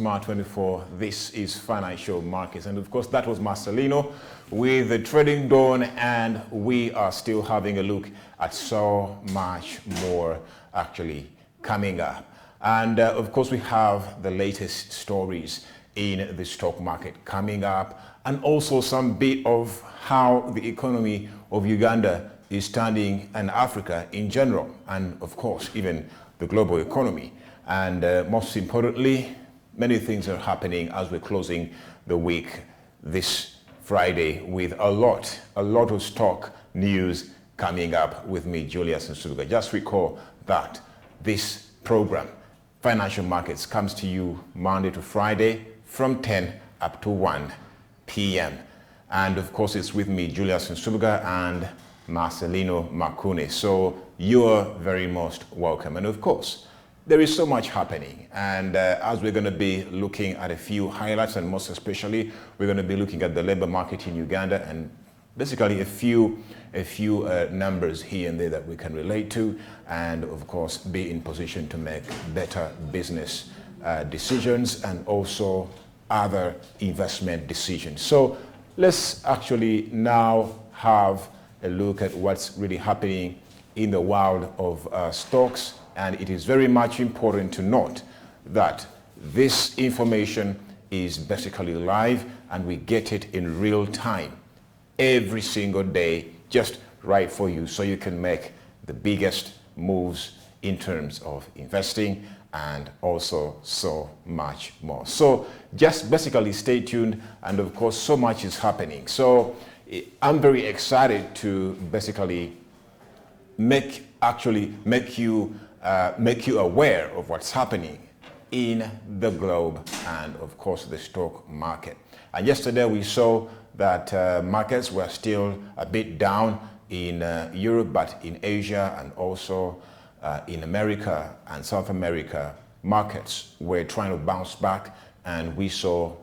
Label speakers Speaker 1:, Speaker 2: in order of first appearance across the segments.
Speaker 1: Smart 24. This is Financial Markets. And of course, that was Marcelino with the Trading Dawn. And we are still having a look at so much more actually coming up. And of course, we have the latest stories in the stock market coming up, and also some bit of how the economy of Uganda is standing, and Africa in general, and of course, even the global economy. And most importantly, many things are happening as we're closing the week this Friday with a lot of stock news coming up with me, Julius Nsubuga. Just recall that this program, Financial Markets, comes to you Monday to Friday from 10 up to 1 p.m. And of course, it's with me, Julius Nsubuga, and Marcelino Makune. So you're very most welcome. And of course, there is so much happening. And as we're going to be looking at a few highlights, and most especially, we're going to be looking at the labor market in Uganda, and basically a few numbers here and there that we can relate to, and of course, be in position to make better business decisions and also other investment decisions. So let's actually now have a look at what's really happening in the world of stocks. And it is very much important to note that this information is basically live, and we get it in real time every single day, just right for you, so you can make the biggest moves in terms of investing and also so much more. So just basically stay tuned, and of course so much is happening. So I'm very excited to basically make you aware of what's happening in the globe and of course the stock market. And yesterday we saw that markets were still a bit down in Europe, but in Asia and also in America and South America, markets were trying to bounce back, and we saw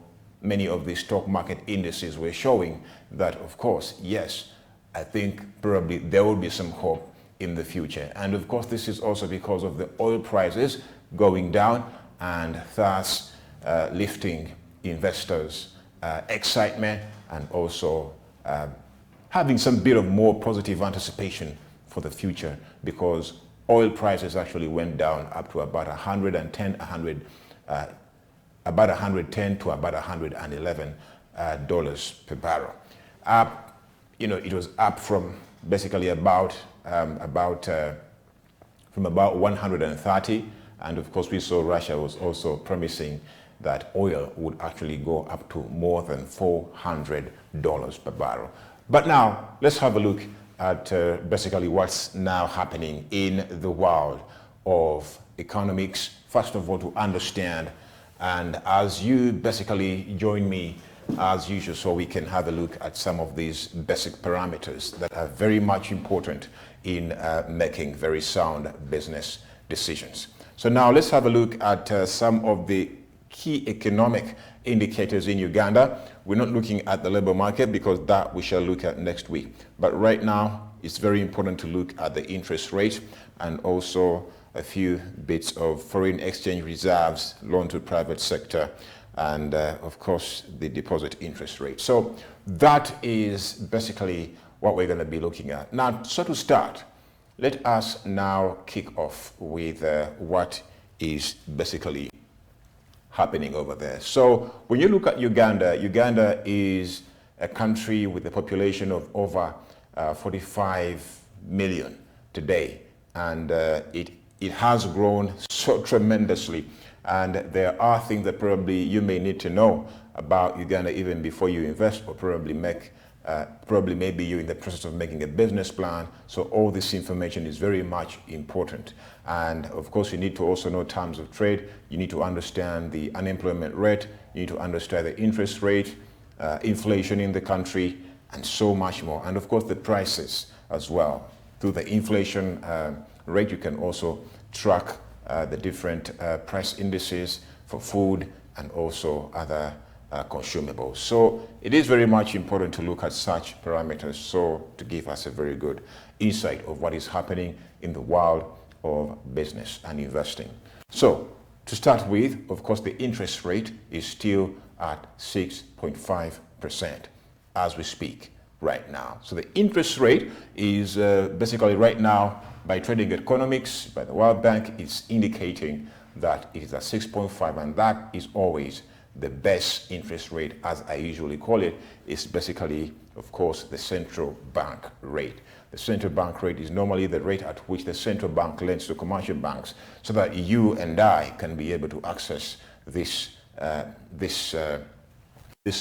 Speaker 1: many of the stock market indices were showing that, of course, yes, I think probably there will be some hope in the future. And of course, this is also because of the oil prices going down, and thus lifting investors' excitement, and also having some bit of more positive anticipation for the future, because oil prices actually went down up to about 110 to about $111 per barrel. It was up from basically from about 130, and of course we saw Russia was also promising that oil would actually go up to more than $400 per barrel. But now let's have a look at basically what's now happening in the world of economics. First of all, to understand, and as you basically join me as usual, so we can have a look at some of these basic parameters that are very much important in making very sound business decisions. So now let's have a look at some of the key economic indicators in Uganda. We're not looking at the labor market because that we shall look at next week. But right now, it's very important to look at the interest rate, and also a few bits of foreign exchange reserves, loan to private sector, and of course the deposit interest rate. So that is basically what we're going to be looking at. Now, so to start, let us now kick off with what is basically happening over there. So when you look at Uganda, Uganda is a country with a population of over 45 million today, and it has grown so tremendously. And there are things that probably you may need to know about Uganda even before you invest, or probably maybe you're in the process of making a business plan. So all this information is very much important. And of course, you need to also know terms of trade. You need to understand the unemployment rate. You need to understand the interest rate, inflation in the country, and so much more. And of course, the prices as well. Through the inflation rate, you can also track the different price indices for food and also other consumables. So it is very much important to look at such parameters, so to give us a very good insight of what is happening in the world of business and investing. So To start with, of course, the interest rate is still at 6.5% as we speak right now. So the interest rate is basically right now, by Trading Economics, by the World Bank, it's indicating that it is at 6.5, and that is always the best interest rate, as I usually call it. Is basically, of course, the central bank rate. The central bank rate is normally the rate at which the central bank lends to commercial banks, so that you and I can be able to access this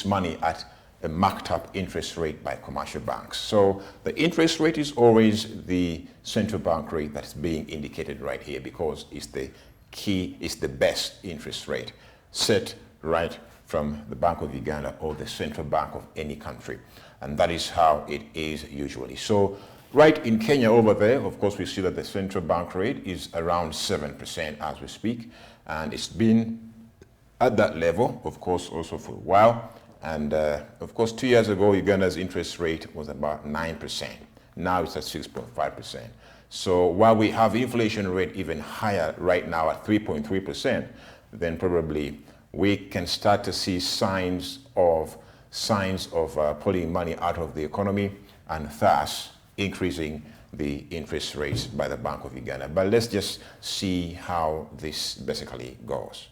Speaker 1: money at a marked up interest rate by commercial banks. So the interest rate is always the central bank rate that's being indicated right here, because it's the key, it's the best interest rate set right from the Bank of Uganda or the central bank of any country. And that is how it is usually. So right in Kenya over there, of course, we see that the central bank rate is around 7% as we speak. And it's been at that level, of course, also for a while. And of course, 2 years ago, Uganda's interest rate was about 9%. Now it's at 6.5%. So while we have inflation rate even higher right now at 3.3%, then probably we can start to see signs of pulling money out of the economy, and thus increasing the interest rates by the Bank of Uganda. But let's just see how this basically goes.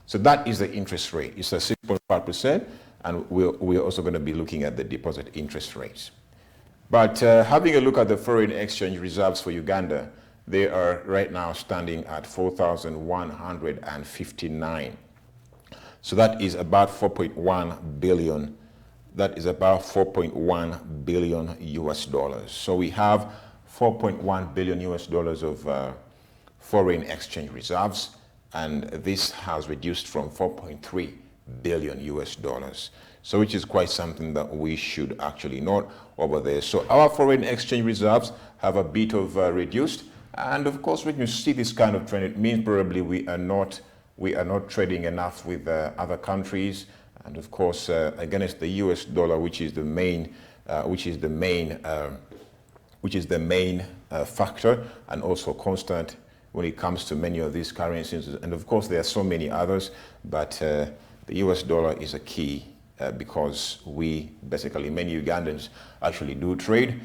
Speaker 1: So that is the interest rate. It's at 6.5%, and we're also going to be looking at the deposit interest rates. But having a look at the foreign exchange reserves for Uganda, they are right now standing at 4,159. So that is about 4.1 billion. That is about 4.1 billion US dollars. So we have 4.1 billion US dollars of foreign exchange reserves, and this has reduced from 4.3 billion US dollars. So which is quite something that we should actually note over there. So our foreign exchange reserves have a bit of reduced. And of course, when you see this kind of trend, it means probably we are not trading enough with other countries. And of course, against the US dollar, which is the main factor, and also constant when it comes to many of these currencies. And of course, there are so many others, but the US dollar is a key because many Ugandans actually do trade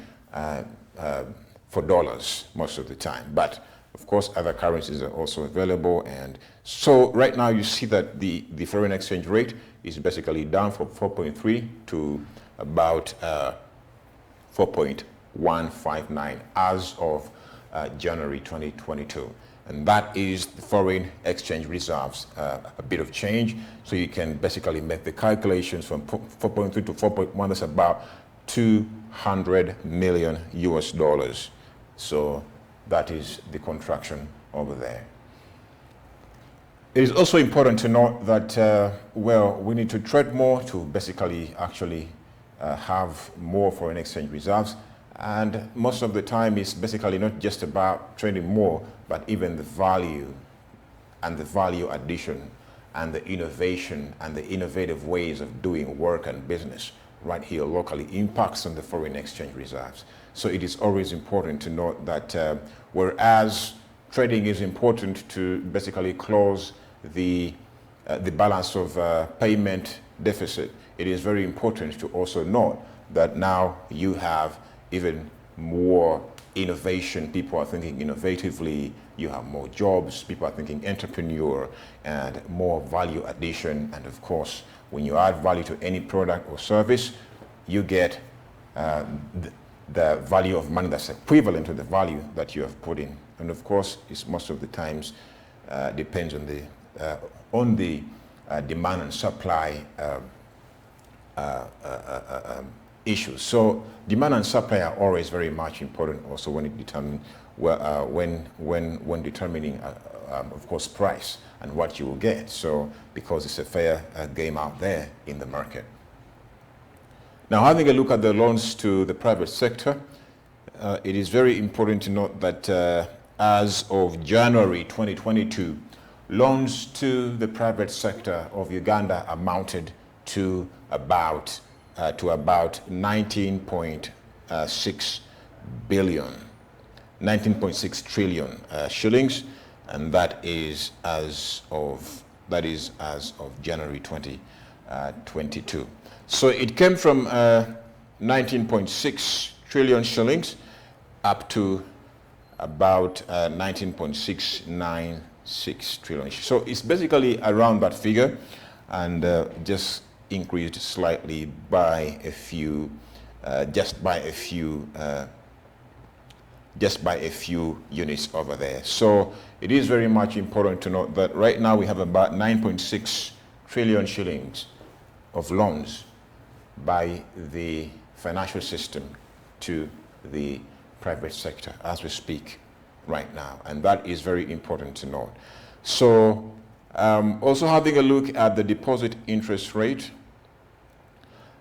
Speaker 1: for dollars most of the time. But of course, other currencies are also available. And so right now you see that the foreign exchange rate is basically down from 4.3 to about 4.159 as of January 2022. And that is the foreign exchange reserves, a bit of change. So you can basically make the calculations from 4.3 to 4.1, that's about 200 million US dollars. So that is the contraction over there. It is also important to note that, we need to trade more to basically actually have more foreign exchange reserves. And most of the time, it's basically not just about trading more, but even the value and the value addition and the innovation and the innovative ways of doing work and business right here locally impacts on the foreign exchange reserves. So it is always important to note that whereas trading is important to basically close the balance of payment deficit, it is very important to also note that now you have even more innovation. People are thinking innovatively, you have more jobs, people are thinking entrepreneur, and more value addition. And of course, when you add value to any product or service, you get the value of money that's equivalent to the value that you have put in. And of course, it's most of the times depends on the demand and supply issues. So demand and supply are always very much important also when it determine when determining of course price and what you will get. So because it's a fair game out there in the market. Now, having a look at the loans to the private sector, it is very important to note that as of January 2022, loans to the private sector of Uganda amounted to about 19.6 trillion shillings, and that is as of January 2022. So it came from 19.6 trillion shillings up to about 19.696 trillion. So it's basically around that figure, and just increased slightly by a few, just by a few units over there. So it is very much important to note that right now we have about 9.6 trillion shillings of loans by the financial system to the private sector as we speak right now, and that is very important to note. So also having a look at the deposit interest rate.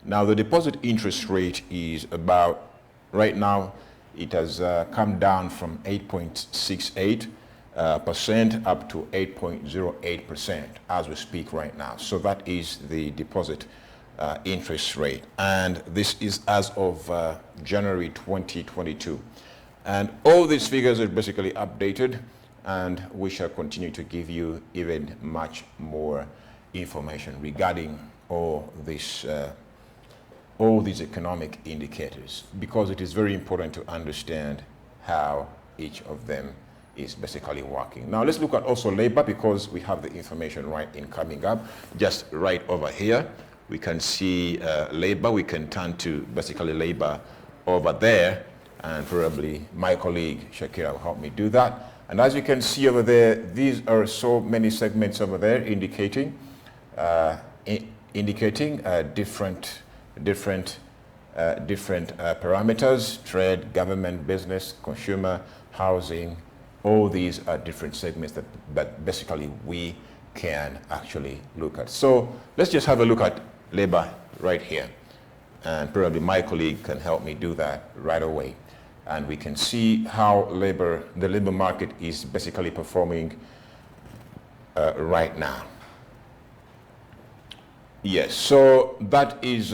Speaker 1: Now the deposit interest rate is about, right now it has come down from 8.68% up to 8.08% as we speak right now. So that is the deposit interest rate, and this is as of January 2022. And all these figures are basically updated, and we shall continue to give you even much more information regarding all these economic indicators, because it is very important to understand how each of them is basically working. Now let's look at also labor, because we have the information right in coming up. Just right over here, we can see labor. We can turn to basically labor over there, and probably my colleague Shakira will help me do that. And as you can see over there, these are so many segments over there indicating different parameters: trade, government, business, consumer, housing. All these are different segments that basically we can actually look at. So let's just have a look at labor right here, and probably my colleague can help me do that right away, and we can see how the labor market is basically performing right now. Yes, so that is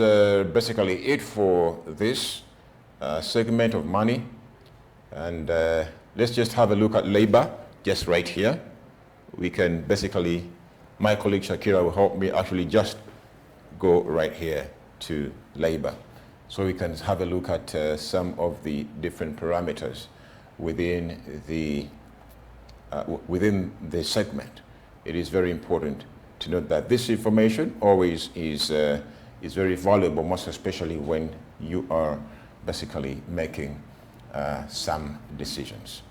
Speaker 1: basically it for this segment of money, and let's just have a look at labor just right here. We can basically, my colleague Shakira will help me actually just go right here to labor, so we can have a look at some of the different parameters within the segment. It is very important to note that this information always is very valuable, most especially when you are basically making some decisions.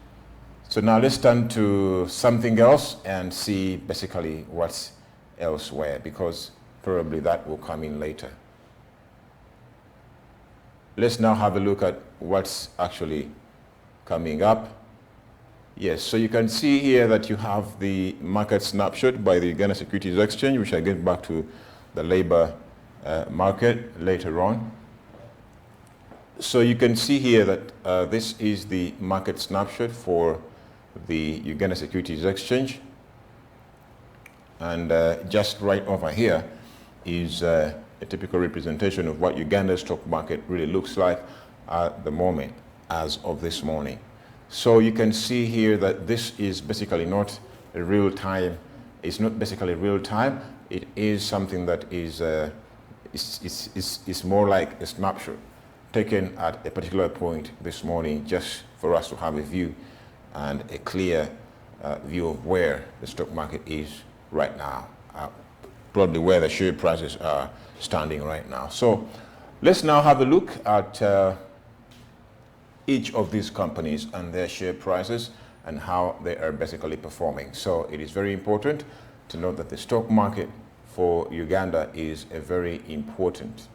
Speaker 1: So now let's turn to something else and see basically what's elsewhere, because probably that will come in later. Let's now have a look at what's actually coming up. Yes, so you can see here that you have the market snapshot by the Uganda Securities Exchange, which I get back to the labor market later on. So you can see here that this is the market snapshot for the Uganda Securities Exchange, and just right over here is a typical representation of what Uganda's stock market really looks like at the moment as of this morning. So you can see here that this is basically not a real time. It's not basically real time. It is something that is it's more like a snapshot taken at a particular point this morning, just for us to have a view and a clear view of where the stock market is right now, probably where the share prices are standing right now. So let's now have a look at each of these companies and their share prices and how they are basically performing. So it is very important to note that the stock market for Uganda is a very important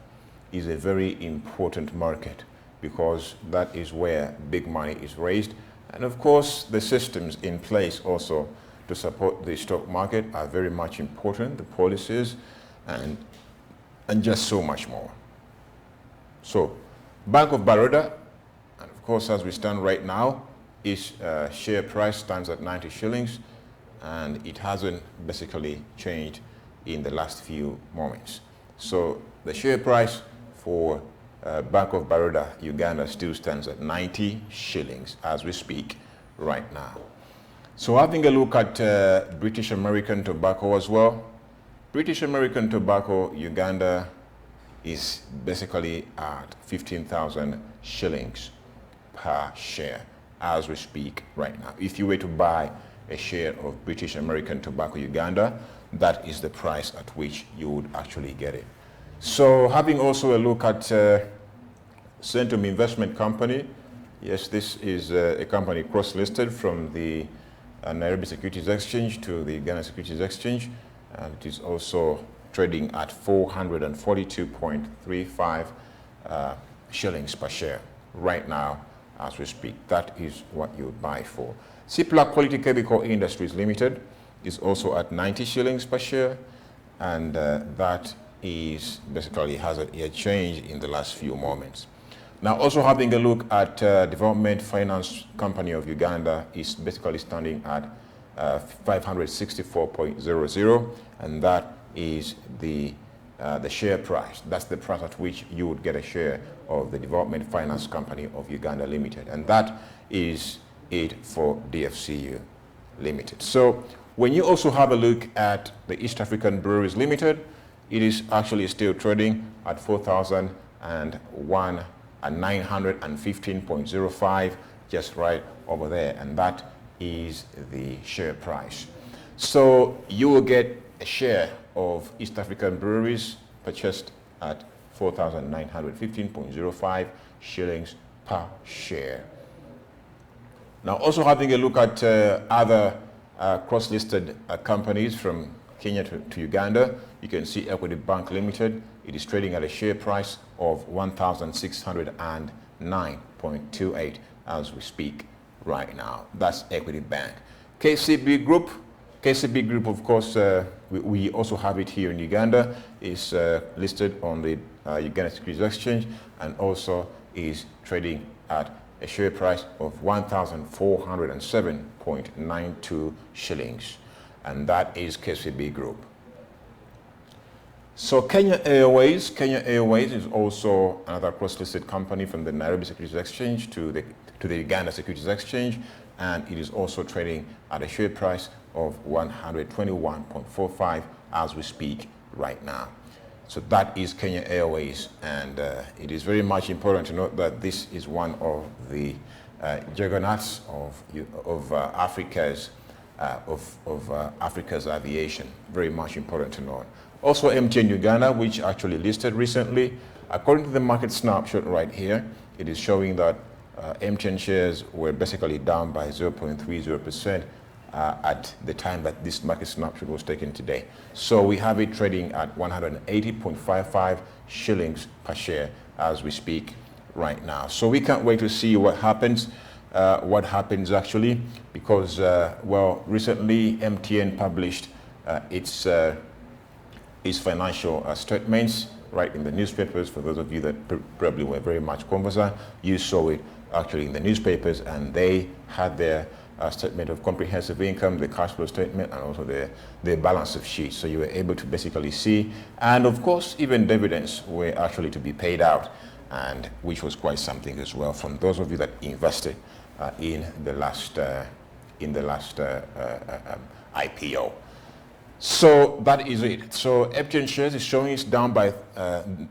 Speaker 1: market, because that is where big money is raised. And of course, the systems in place also to support the stock market are very much important, the policies and just so much more. So Bank of Baroda, and of course as we stand right now, its share price stands at 90 shillings, and it hasn't basically changed in the last few moments. So the share price for Bank of Baroda Uganda still stands at 90 shillings as we speak right now. So having a look at British American Tobacco as well. British American Tobacco Uganda is basically at 15,000 shillings per share as we speak right now. If you were to buy a share of British American Tobacco Uganda, that is the price at which you would actually get it. So having also a look at Centum Investment Company. Yes, this is a company cross-listed from the Nairobi Securities Exchange to the Ghana Securities Exchange, and it is also trading at 442.35 shillings per share right now as we speak. That is what you would buy for. Cipla Quality Chemical Industries Limited is also at 90 shillings per share, and that is basically hasn't yet changed in the last few moments. Now, also having a look at Development Finance Company of Uganda is basically standing at 564.00, and that is the share price. That's the price at which you would get a share of the Development Finance Company of Uganda Limited, and that is it for DFCU Limited. So when you also have a look at the East African Breweries Limited, it is actually still trading at 4,001 and 915.05, just right over there, and that is the share price. So you will get a share of East African Breweries purchased at 4,915.05 shillings per share. Now, also having a look at other cross-listed companies from Kenya to Uganda, you can see Equity Bank Limited. It is trading at a share price of 1,609.28 as we speak right now. That's Equity Bank. KCB Group, of course, we also have it here in Uganda, is listed on the Uganda Securities Exchange, and also is trading at a share price of 1,407.92 shillings, and that is KCB Group. So Kenya Airways is also another cross-listed company from the Nairobi Securities Exchange to the Uganda Securities Exchange, and it is also trading at a share price of 121.45 as we speak right now. So that is Kenya Airways, and it is very much important to note that this is one of the juggernauts of Africa's aviation. Very much important to note. Also MTN Uganda, which actually listed recently. According to the market snapshot right here, it is showing that MTN shares were basically down by 0.30% at the time that this market snapshot was taken today. So we have it trading at 180.55 shillings per share as we speak right now. So we can't wait to see what happens actually, because well, recently MTN published its financial statements right in the newspapers. For those of you that probably were very much conversant, you saw it actually in the newspapers, and they had their statement of comprehensive income, the cash flow statement, and also the balance of sheet. So you were able to basically see, and of course even dividends were actually to be paid out, and which was quite something as well from those of you that invested in the last IPO. So that is it. So MTN shares is showing it's down by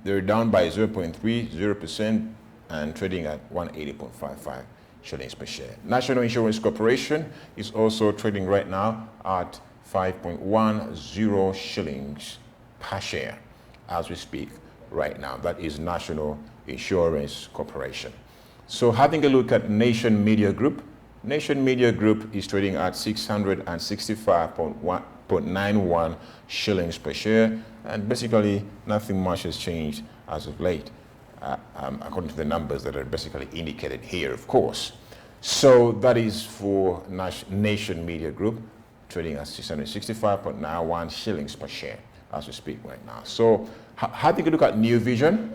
Speaker 1: they're down by 0.30% and trading at 180.55 shillings per share. National Insurance Corporation is also trading right now at 5.10 shillings per share as we speak right now. That is National Insurance Corporation. So having a look at Nation Media Group. Nation Media Group is trading at 665.91 shillings per share, and basically nothing much has changed as of late, according to the numbers that are basically indicated here, of course. So that is for Nation Media Group, trading at 665.91 shillings per share as we speak right now. So having a look at New Vision.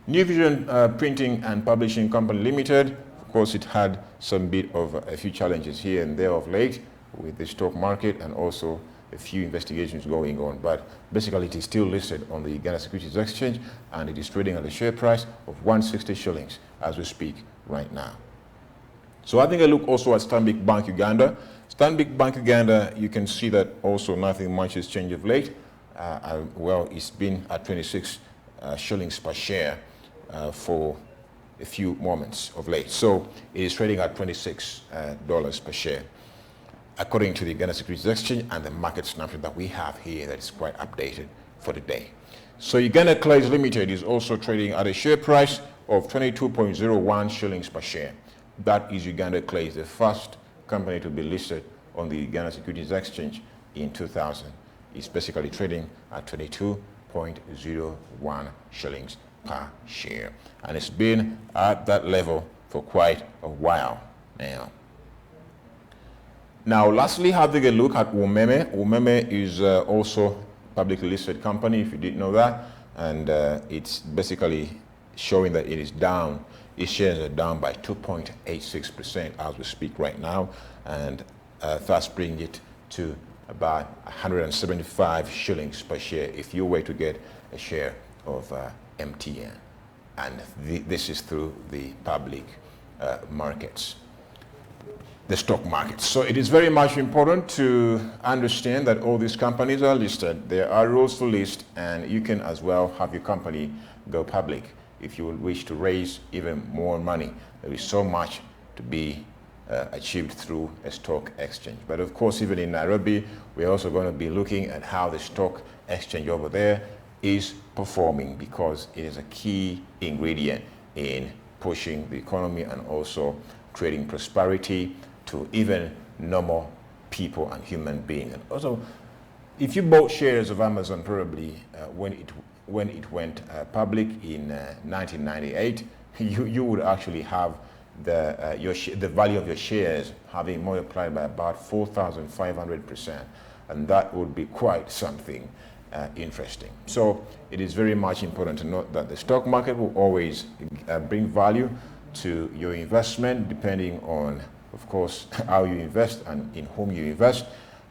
Speaker 1: New Vision Printing and Publishing Company Limited, of course, it had some bit of a few challenges here and there of late with the stock market, and also a few investigations going on, but basically it is still listed on the Uganda Securities Exchange, and it is trading at a share price of 160 shillings as we speak right now. So having a look also at Stanbic Bank Uganda. Stanbic Bank Uganda, you can see that also nothing much has changed of late. Well, it's been at 26 shillings per share for a few moments of late. So it is trading at $26 per share, according to the Ghana Securities Exchange and the market snapshot that we have here that is quite updated for the day. So Uganda Clays Limited is also trading at a share price of 22.01 shillings per share. That is Uganda Clays, the first company to be listed on the Ghana Securities Exchange in 2000. It's basically trading at 22.01 shillings per share. And it's been at that level for quite a while now. Now, lastly, having a look at Umeme. Umeme is also a publicly listed company, if you didn't know that. And it's basically showing that it is down. Its shares are down by 2.86% as we speak right now. And thus bringing it to about 175 shillings per share if you were to get a share of MTN. And this is through the public markets, the stock markets. So it is very much important to understand that all these companies are listed. There are rules to list, and you can as well have your company go public if you wish to raise even more money. There is so much to be achieved through a stock exchange. But of course, even in Nairobi, we're also going to be looking at how the stock exchange over there is performing, because it is a key ingredient in pushing the economy and also creating prosperity to even normal people and human beings. And also, if you bought shares of Amazon probably when it went public in 1998, you would actually have the value of your shares having multiplied by about 4,500%, and that would be quite something interesting. So it is very much important to note that the stock market will always bring value to your investment, depending on, of course, how you invest and in whom you invest.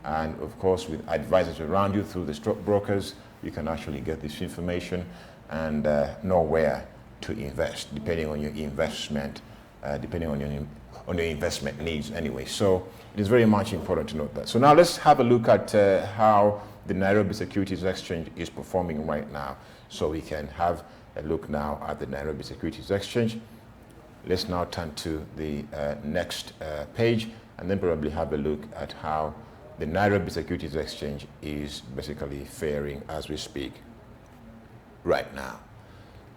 Speaker 1: And of course, with advisors around you through the stockbrokers, you can actually get this information and know where to invest, depending on your investment, depending on your investment needs anyway. So it is very much important to note that. So now let's have a look at how the Nairobi Securities Exchange is performing right now. So we can have a look now at the Nairobi Securities Exchange. Let's now turn to the next page and then probably have a look at how the Nairobi Securities Exchange is basically faring as we speak right now.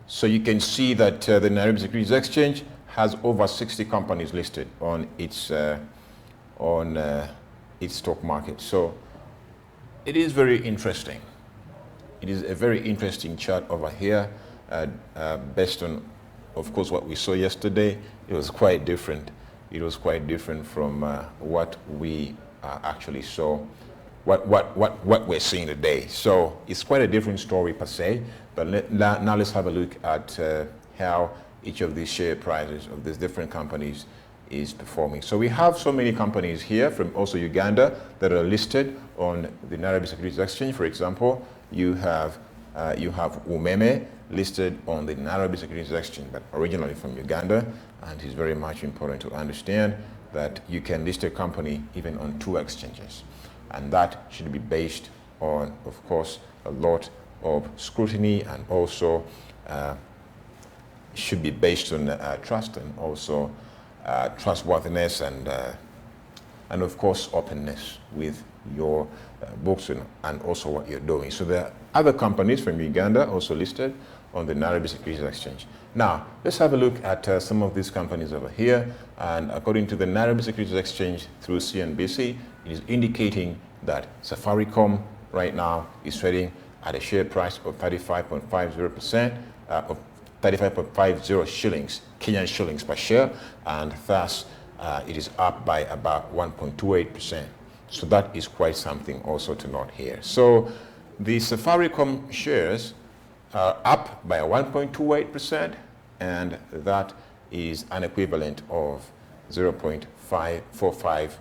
Speaker 1: So you can see that the Nairobi Securities Exchange has over 60 companies listed on its stock market. So it is very interesting. It is a very interesting chart over here, based on, of course, what we saw yesterday. It was quite different. It was quite different from what we actually saw, what we're seeing today. So it's quite a different story per se. But now let's have a look at how each of these share prices of these different companies is performing. So we have so many companies here from also Uganda that are listed on the Nairobi Securities Exchange. For example, you have Umeme listed on the Nairobi Securities Exchange, but originally from Uganda. And it's very much important to understand that you can list a company even on 2 exchanges. And that should be based on, of course, a lot of scrutiny, and also should be based on trust, and also trustworthiness, and of course openness with your books and also what you're doing. So there are other companies from Uganda also listed on the Nairobi Securities Exchange. Now let's have a look at some of these companies over here. And according to the Nairobi Securities Exchange through CNBC, it is indicating that Safaricom right now is trading at a share price of 35.50% of 35.50 shillings, Kenyan shillings per share, and thus it is up by about 1.28%. So that is quite something also to note here. So the Safaricom shares are up by 1.28%, and that is an equivalent of 0.545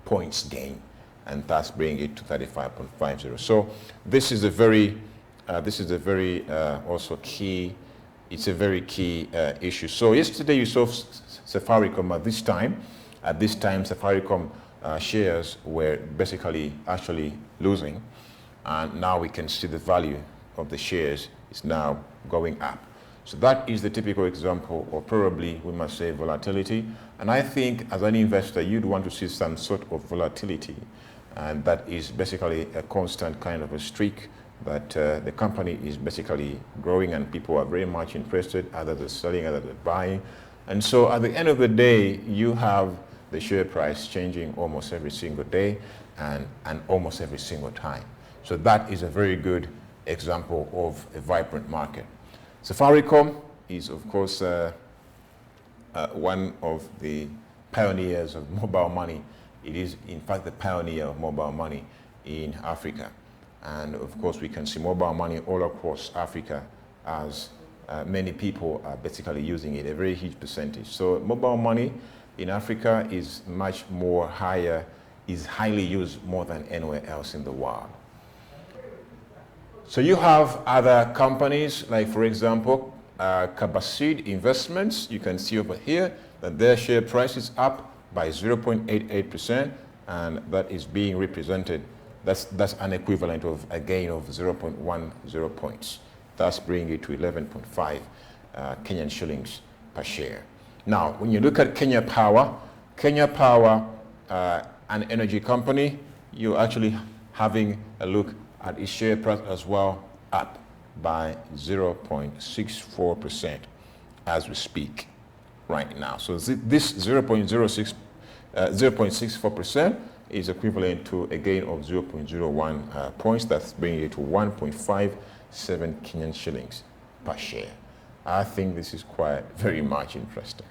Speaker 1: points gain, and thus bring it to 35.50. So this is a very also key. It's a very key issue. So yesterday you saw Safaricom at this time. At this time, Safaricom shares were basically actually losing, and now we can see the value of the shares is now going up. So that is the typical example, or probably we must say volatility. And I think as an investor, you'd want to see some sort of volatility, and that is basically a constant kind of a streak that the company is basically growing and people are very much interested, either they're selling, either they're buying. And so at the end of the day, you have the share price changing almost every single day and almost every single time. So that is a very good example of a vibrant market. Safaricom is, of course, one of the pioneers of mobile money. It is, in fact, the pioneer of mobile money in Africa. And, of course, we can see mobile money all across Africa as many people are basically using it, a very huge percentage. So mobile money in Africa is much more higher, is highly used more than anywhere else in the world. So you have other companies, like for example, Kabasid Investments. You can see over here that their share price is up by 0.88%, and that is being represented. That's an equivalent of a gain of 0.10 points. That's bringing it to 11.5 Kenyan shillings per share. Now, when you look at Kenya Power, an energy company, you're actually having a look at its share price as well, up by 0.64% as we speak right now. So this 0.64% is equivalent to a gain of 0.01 points. That's bringing it to 1.57 Kenyan shillings per share. I think this is quite very much interesting.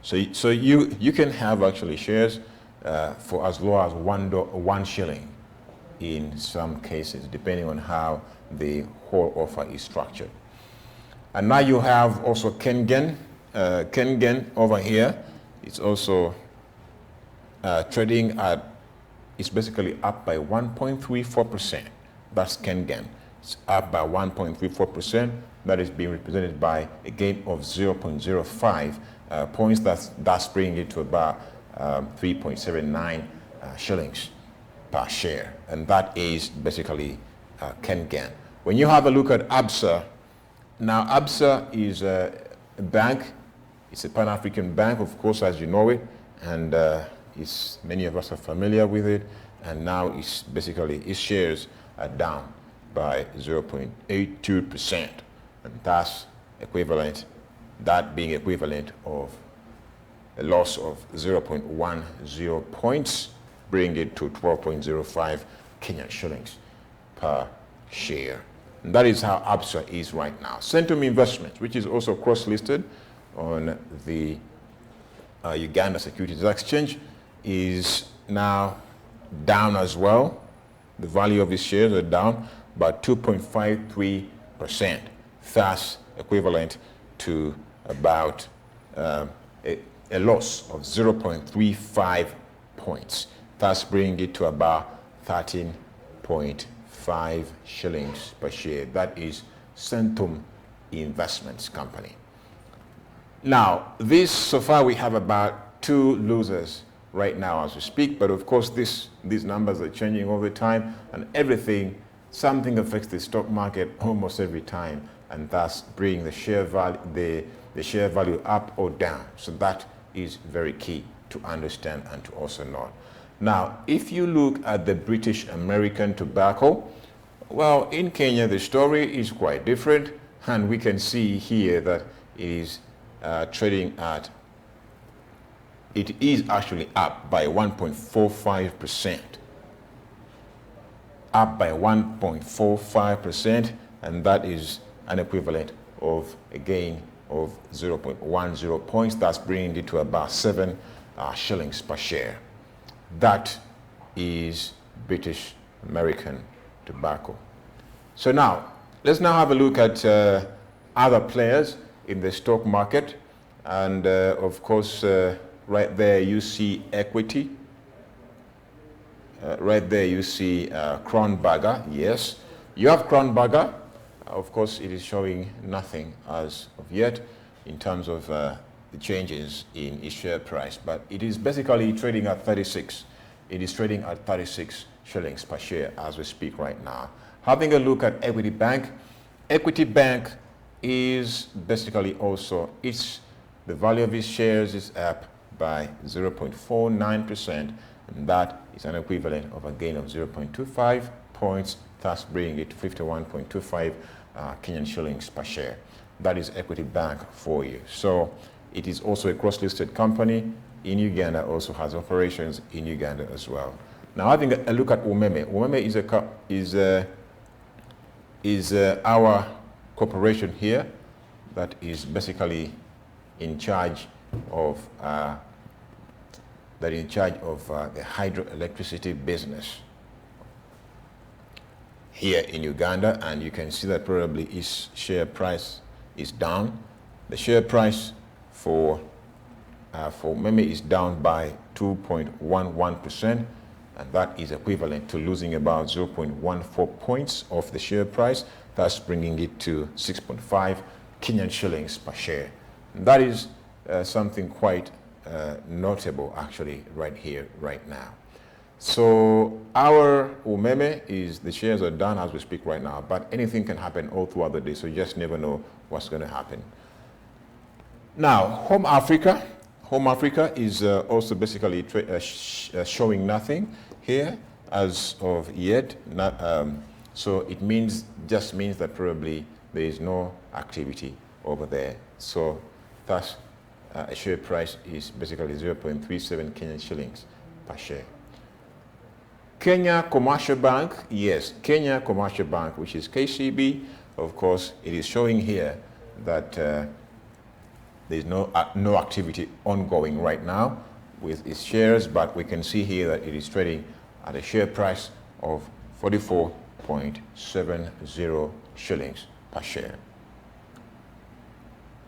Speaker 1: So you can have actually shares for as low as one shilling in some cases, depending on how the whole offer is structured. And now you have also Kengen. Kengen over here, it's also trading at, it's basically up by 1.34%. That's Kengen. It's up by 1.34%. That is being represented by a gain of 0.05 points. That's bringing it to about 3.79 shillings per share. And that is basically Kengen. When you have a look at Absa, now Absa is a bank. It's a Pan-African bank, of course, as you know it, and many of us are familiar with it. And now it's basically its shares are down by 0.82%, and that's equivalent. That being equivalent of a loss of 0.10 points, bring it to 12.05 Kenyan shillings per share. And that is how Absa is right now. Centum Investments, which is also cross-listed on the Uganda Securities Exchange, is now down as well. The value of its shares are down by 2.53%, thus equivalent to about a loss of 0.35 points, thus bringing it to about 13.5 shillings per share. That is Centum Investments Company. Now, so far we have about 2 losers right now as we speak, but of course these numbers are changing all the time, and something affects the stock market almost every time, and thus bring the share value up or down. So that is very key to understand and to also know. Now, if you look at the British American tobacco, well, in Kenya the story is quite different, and we can see here that it is trading at, it is actually up by 1.45%. Up by 1.45%, and that is an equivalent of a gain of 0.10 points. That's bringing it to about 7 shillings per share. That is British American tobacco. So now, let's now have a look at other players in the stock market. And of course, right there you see equity. Right there you see Crown Burger. Yes, you have Crown Burger. Of course, it is showing nothing as of yet in terms of the changes in its share price, but it is basically trading at 36. It is trading at 36 shillings per share as we speak right now. Having a look at Equity Bank, Equity Bank is basically also, the value of its shares is up by 0.49%, and that is an equivalent of a gain of 0.25 points, thus bringing it to 51.25 Kenyan shillings per share. That is Equity Bank for you. So it is also a cross-listed company in Uganda, also has operations in Uganda as well. Now having a look at Umeme. Umeme is our corporation here that is basically in charge of the hydroelectricity business here in Uganda, and you can see that probably its share price is down. The share price for Umeme is down by 2.11%, and that is equivalent to losing about 0.14 points of the share price, thus bringing it to 6.5 Kenyan shillings per share. And that is something quite notable actually right here, right now. So our Umeme is, the shares are down as we speak right now, but anything can happen all throughout the day, so you just never know what's going to happen. Now, Home Africa is also basically showing nothing here as of yet. So it just means that probably there is no activity over there. So thus, a share price is basically 0.37 Kenyan shillings per share. Kenya Commercial Bank, yes, Kenya Commercial Bank, which is KCB, of course, it is showing here that there's no activity ongoing right now with its shares, but we can see here that it is trading at a share price of 44.70 shillings per share.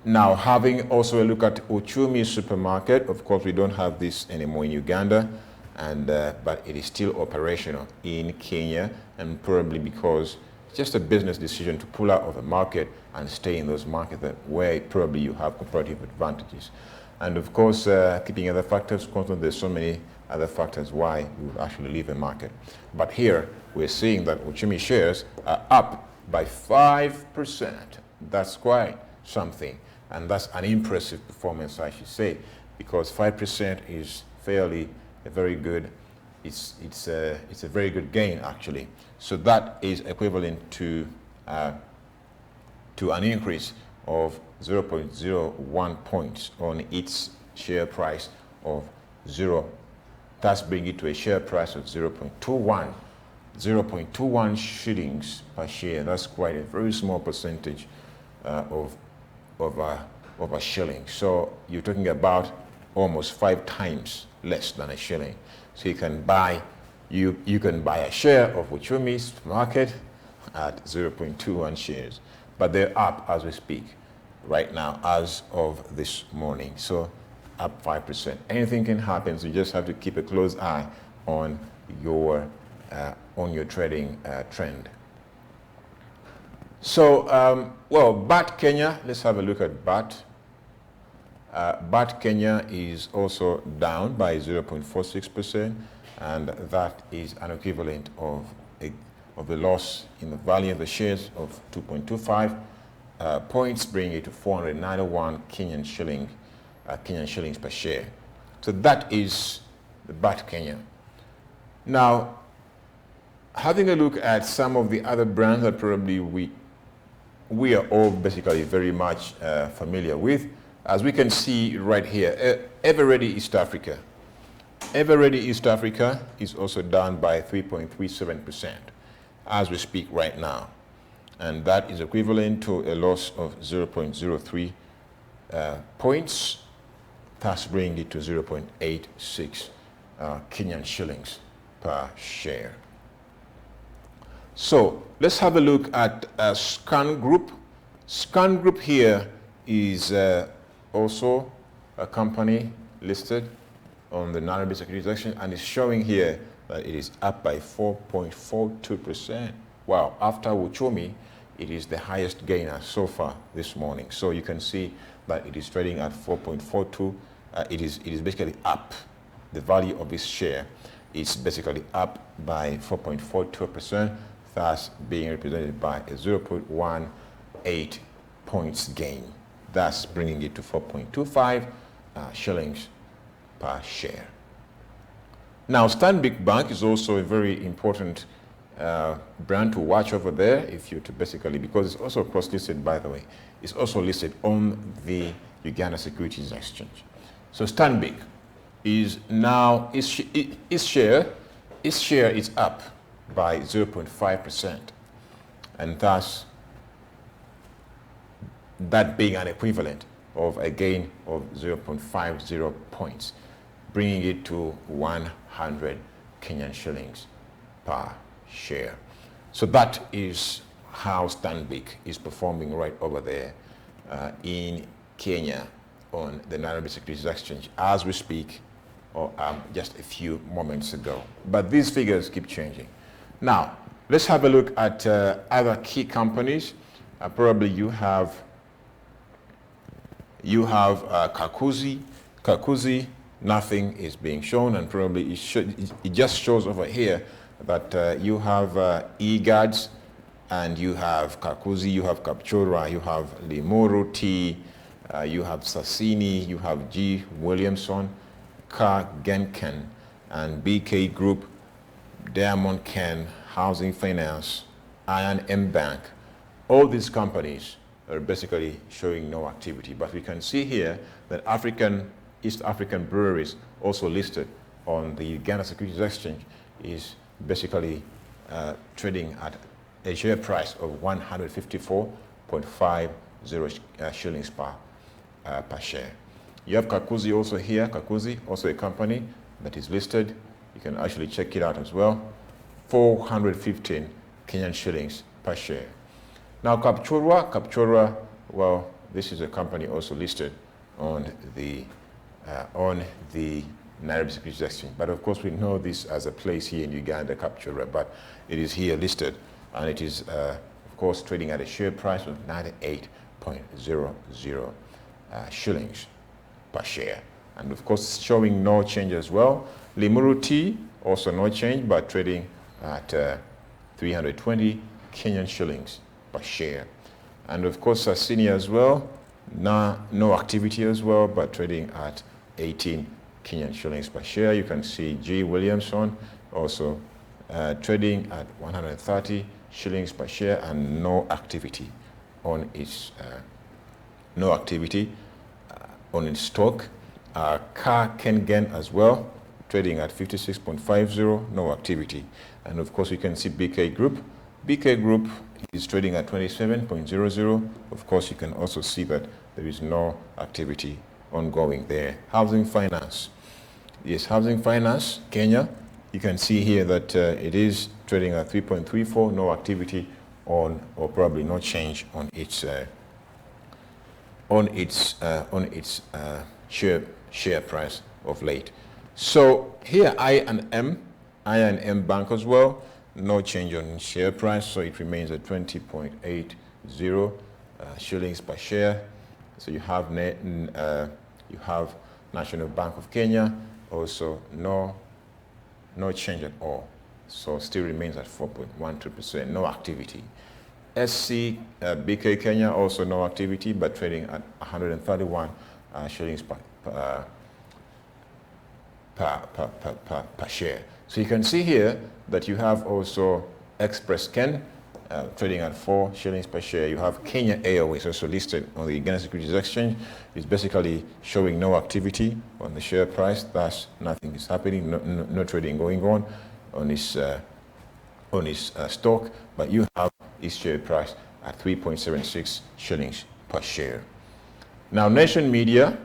Speaker 1: Now, having also a look at Uchumi Supermarket, of course, we don't have this anymore in Uganda, and but it is still operational in Kenya, and probably because it's just a business decision to pull out of a market and stay in those markets where probably you have comparative advantages. And of course, keeping other factors constant, there's so many other factors why you would actually leave a market. But here, we're seeing that Uchumi shares are up by 5%. That's quite something. And that's an impressive performance, I should say, because 5% is fairly a very good, it's a very good gain actually. So that is equivalent to an increase of 0.01 points on its share price of 0. Thus bring it to a share price of 0.21 shillings per share. That's quite a very small percentage of a shilling. So you're talking about almost 5 times less than a shilling. So you can buy a share of Uchumi's market at 0.21 shares. But they're up as we speak right now as of this morning. So up 5%. Anything can happen, so you just have to keep a close eye on your trading trend. So, well, BAT Kenya, let's have a look at BAT. BAT Kenya is also down by 0.46%, and that is an equivalent of the loss in the value of the shares of 2.25 points, bringing it to 491 Kenyan shillings per share. So that is the BAT Kenya. Now, having a look at some of the other brands that probably we are all basically very much familiar with, as we can see right here, Everready East Africa. Everready East Africa is also down by 3.37% as we speak right now. And that is equivalent to a loss of 0.03 points, thus bringing it to 0.86 Kenyan shillings per share. So let's have a look at Scan Group. Scan Group here is also a company listed on the Nairobi Securities Exchange, and it's showing here that it is up by 4.42%. Wow, after Uchumi, it is the highest gainer so far this morning. So you can see that it is trading at 4.42. It is basically up. The value of this share is basically up by 4.42%, thus being represented by a 0.18 points gain, thus bringing it to 4.25 shillings per share. Now, Stanbic Bank is also a very important brand to watch over there, if you to basically, because it's also cross-listed, by the way. It's also listed on the Uganda Securities Exchange. So Stanbic is now, its share is up by 0.5%, and thus that being an equivalent of a gain of 0.50 points, bringing it to 100 Kenyan shillings per share. So that is how Stanbic is performing right over there in Kenya on the Nairobi Securities Exchange as we speak, or just a few moments ago. But these figures keep changing. Now, let's have a look at other key companies. Probably you have Kakuzi. Kakuzi, nothing is being shown, and probably it just shows over here that you have eGuards, and you have Kakuzi, you have Kapchorwa, you have Limuru Tea, you have Sassini, you have G. Williamson, Car Genken, and BK Group, Diamond Ken, Housing Finance, Iron M Bank. All these companies are basically showing no activity. But we can see here that East African breweries, also listed on the Uganda Securities Exchange, is basically trading at a share price of 154.50 shillings per share. You have Kakuzi also here. Kakuzi, also a company that is listed. You can actually check it out as well. 415 Kenyan shillings per share. Now Kapchorwa, well, this is a company also listed on the Nairobi Securities Exchange. But of course, we know this as a place here in Uganda, Kapchorwa, but it is here listed, and it is, of course, trading at a share price of 98.00 shillings per share. And of course, showing no change as well. Limuru Tea, also no change, but trading at 320 Kenyan shillings per share. And of course, Sassini as well, no activity as well, but trading at 18 Kenyan shillings per share. You can see G. Williamson also trading at 130 shillings per share, and no activity on its stock. Car Kengen as well, trading at 56.50, no activity. And of course, you can see BK Group. BK Group is trading at 27.00. Of course, you can also see that there is no activity ongoing there. Housing Finance. Yes, Housing Finance, Kenya. You can see here that it is trading at 3.34, no activity on, or probably no change on its share price of late. So here I&M Bank as well, no change on share price, so it remains at 20.80 shillings per share. So you have National Bank of Kenya, also no change at all. So still remains at 4.12%, no activity. SC BK Kenya, also no activity, but trading at 131 shillings per share. So you can see here that you have also Express Ken trading at 4 shillings per share. You have Kenya Airways also listed on the Uganda Securities Exchange. It's basically showing no activity on the share price, thus nothing is happening, no trading going on its stock, but you have its share price at 3.76 shillings per share. Now Nation Media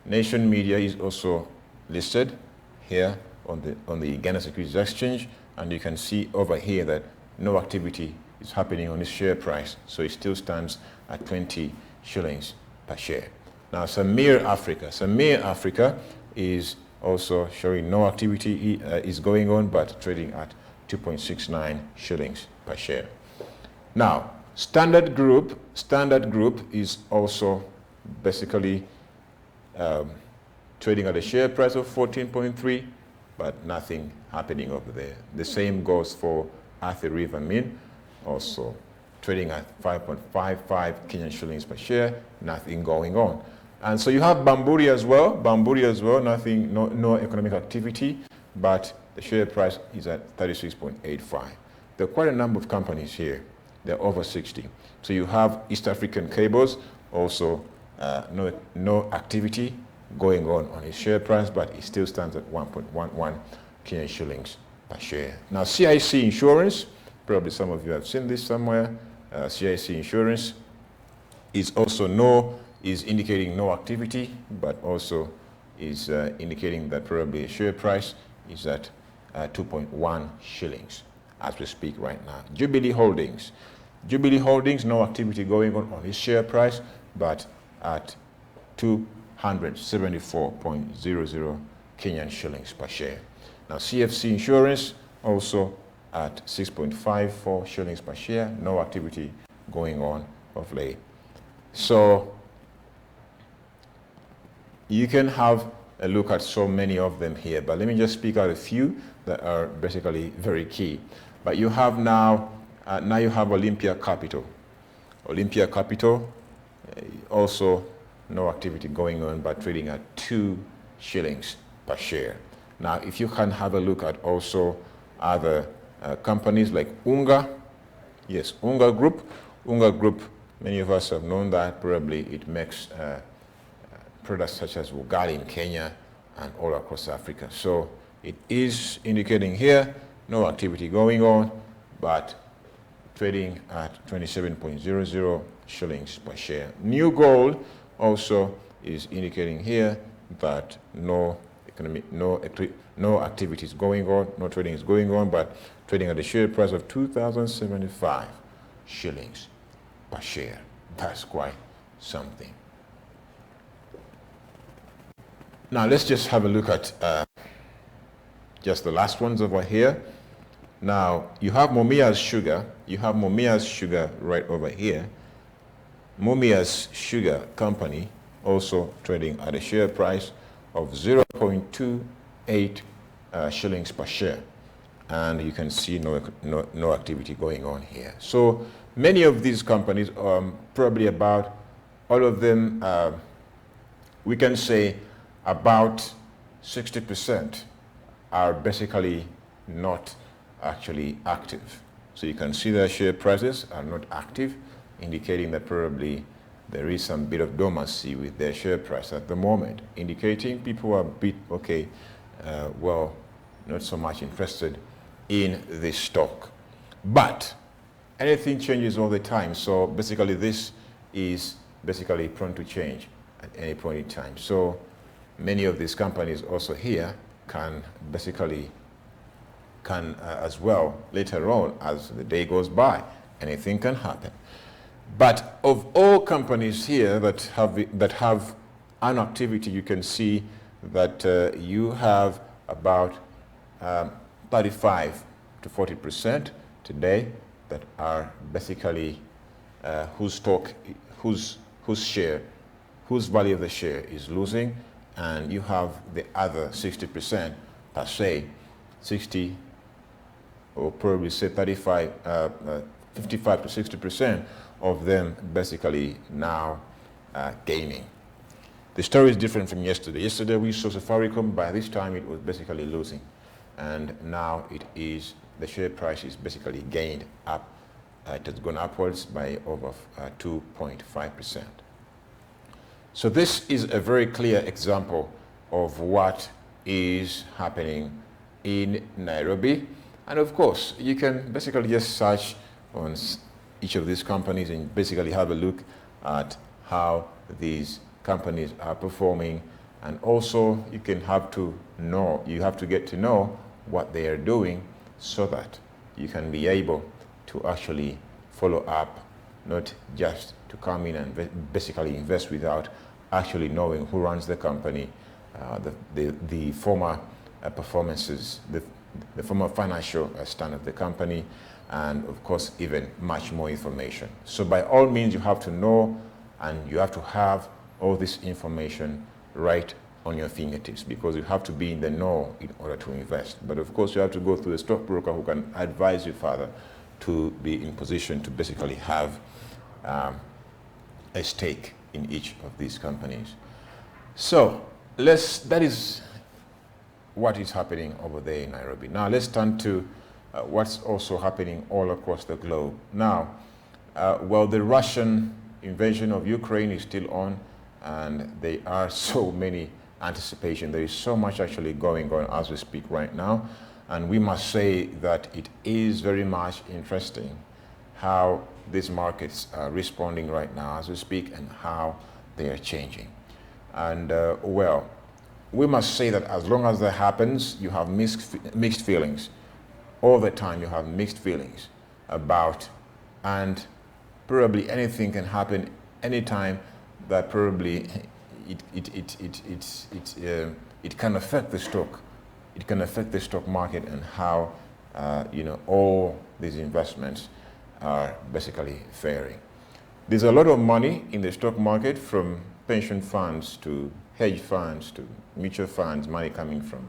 Speaker 1: is also listed here on the Uganda Securities Exchange, and you can see over here that no activity is happening on its share price, so it still stands at 20 shillings per share. Now Samir Africa is also showing no activity is going on, but trading at 2.69 shillings per share. Now Standard Group is also basically trading at a share price of 14.3, but nothing happening over there. The same goes for Athi River Min, also trading at 5.55 Kenyan shillings per share, nothing going on. And so you have Bamburi as well, nothing, no economic activity, but the share price is at 36.85. There are quite a number of companies here. There are over 60. So you have East African Cables, also no activity going on its share price, but it still stands at 1.11 Kenyan shillings per share. Now CIC Insurance, probably some of you have seen this somewhere. CIC Insurance is also is indicating no activity, but also is indicating that probably a share price is at 2.1 shillings as we speak right now. Jubilee Holdings, no activity going on its share price, but at 274.00 Kenyan shillings per share. Now CFC Insurance also at 6.54 shillings per share, no activity going on of late. So you can have a look at so many of them here, but let me just speak out a few that are basically very key. But you have now you have Olympia Capital. Olympia Capital, also no activity going on, but trading at 2 shillings per share. Now, if you can have a look at also other companies like Unga, yes, Unga Group, many of us have known that probably it makes products such as ugali in Kenya and all across Africa. So it is indicating here no activity going on, but trading at 27.00 shillings per share. New Gold also is indicating here that no activity is going on, no trading is going on, but trading at a share price of 2,075 shillings per share. That's quite something. Now let's just have a look at just the last ones over here. Now you have Mumias Sugar. You have Mumias Sugar right over here. Mumias Sugar Company also trading at a share price of 0.28 shillings per share. And you can see no activity going on here. So many of these companies, probably about all of them, we can say about 60% are basically not actually active. So you can see their share prices are not active, indicating that probably there is some bit of dormancy with their share price at the moment, indicating people are a bit, okay, well, not so much interested in this stock. But anything changes all the time. So basically this is basically prone to change at any point in time. So many of these companies also here can basically as well later on as the day goes by, anything can happen. But of all companies here that have an activity, you can see that you have about 35 to 40% today that are basically whose value of the share is losing, and you have the other 60% per se, 60 or probably say 55 to 60% of them basically now gaining. The story is different from yesterday. Yesterday we saw Safaricom, by this time it was basically losing. And now the share price is basically gained up. It has gone upwards by over 2.5%. So this is a very clear example of what is happening in Nairobi. And of course, you can basically just search on each of these companies and basically have a look at how these companies are performing. And also you have to get to know what they are doing so that you can be able to actually follow up, not just to come in and basically invest without actually knowing who runs the company, the former performances, the former financial stand of the company, and of course even much more information. So by all means, you have to know and you have to have all this information right on your fingertips, because you have to be in the know in order to invest. But of course, you have to go through a stockbroker who can advise you further to be in position to basically have a stake in each of these companies. So that is what is happening over there in Nairobi. Now let's turn to what's also happening all across the globe. Now, well, the Russian invasion of Ukraine is still on, and there are so many anticipation. There is so much actually going on as we speak right now, and we must say that it is very much interesting how these markets are responding right now as we speak and how they are changing. And well, we must say that as long as that happens, you have mixed feelings. All the time you have mixed feelings about, and probably anything can happen anytime that probably it can affect the stock. It can affect the stock market and how all these investments are basically faring. There's a lot of money in the stock market, from pension funds to hedge funds to mutual funds, money coming from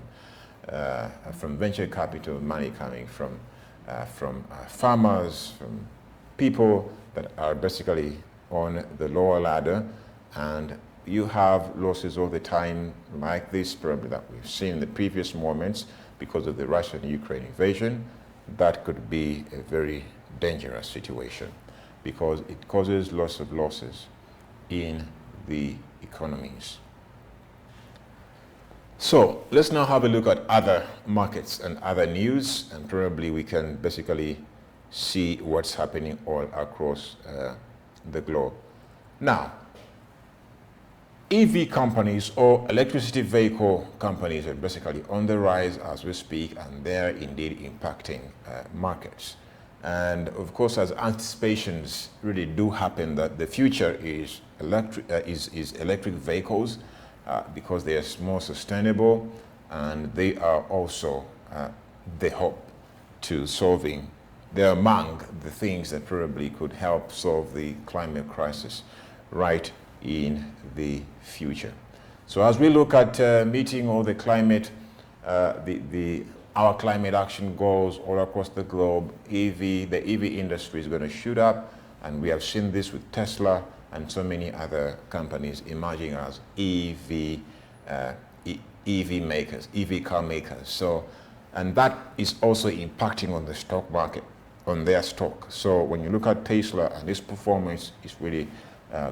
Speaker 1: venture capital, money coming from farmers, from people that are basically on the lower ladder, and you have losses all the time like this, probably that we've seen in the previous moments because of the Russian-Ukraine invasion. That could be a very dangerous situation because it causes lots of losses in the economies. So let's now have a look at other markets and other news, and probably we can basically see what's happening all across the globe. Now, EV companies or electricity vehicle companies are basically on the rise as we speak, and they're indeed impacting markets. And of course, as anticipations really do happen that the future is electric vehicles, because they are more sustainable, and they are also the hope to solving. They're among the things that probably could help solve the climate crisis right in the future. So as we look at meeting all the climate, our climate action goals all across the globe, the EV industry is going to shoot up, and we have seen this with Tesla and so many other companies emerging as EV makers, EV car makers. So, and that is also impacting on the stock market, on their stock. So when you look at Tesla and its performance, it's really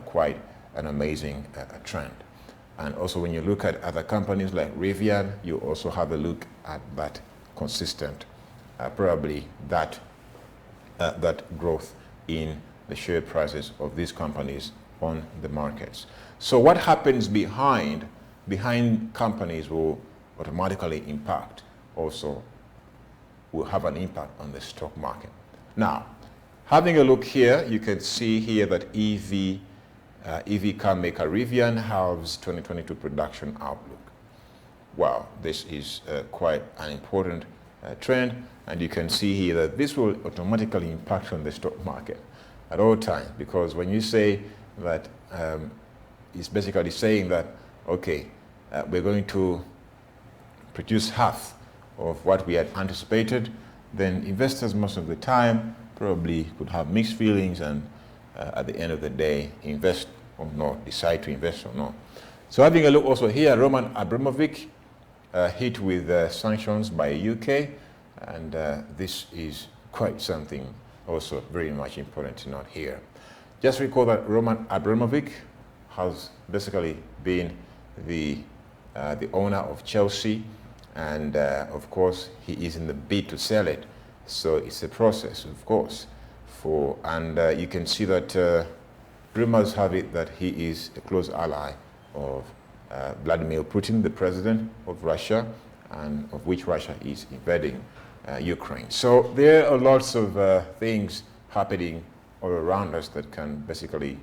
Speaker 1: quite an amazing trend. And also when you look at other companies like Rivian, you also have a look at that consistent, probably that growth in the share prices of these companies on the markets. So what happens behind companies will automatically impact, also will have an impact on the stock market. Now, having a look here, you can see here that EV car maker Rivian has 2022 production outlook. Wow, this is quite an important trend, and you can see here that this will automatically impact on the stock market at all times, because when you say that, it's basically saying that, okay, we're going to produce half of what we had anticipated, then investors most of the time probably could have mixed feelings and at the end of the day invest or not, decide to invest or not. So having a look also here, Roman Abramovich hit with sanctions by UK, and this is quite something also very much important to note here. Just recall that Roman Abramovich has basically been the owner of Chelsea, and of course he is in the bid to sell it. So it's a process, of course, and you can see that rumors have it that he is a close ally of Vladimir Putin, the president of Russia, and of which Russia is invading Ukraine. So there are lots of things happening all around us that can basically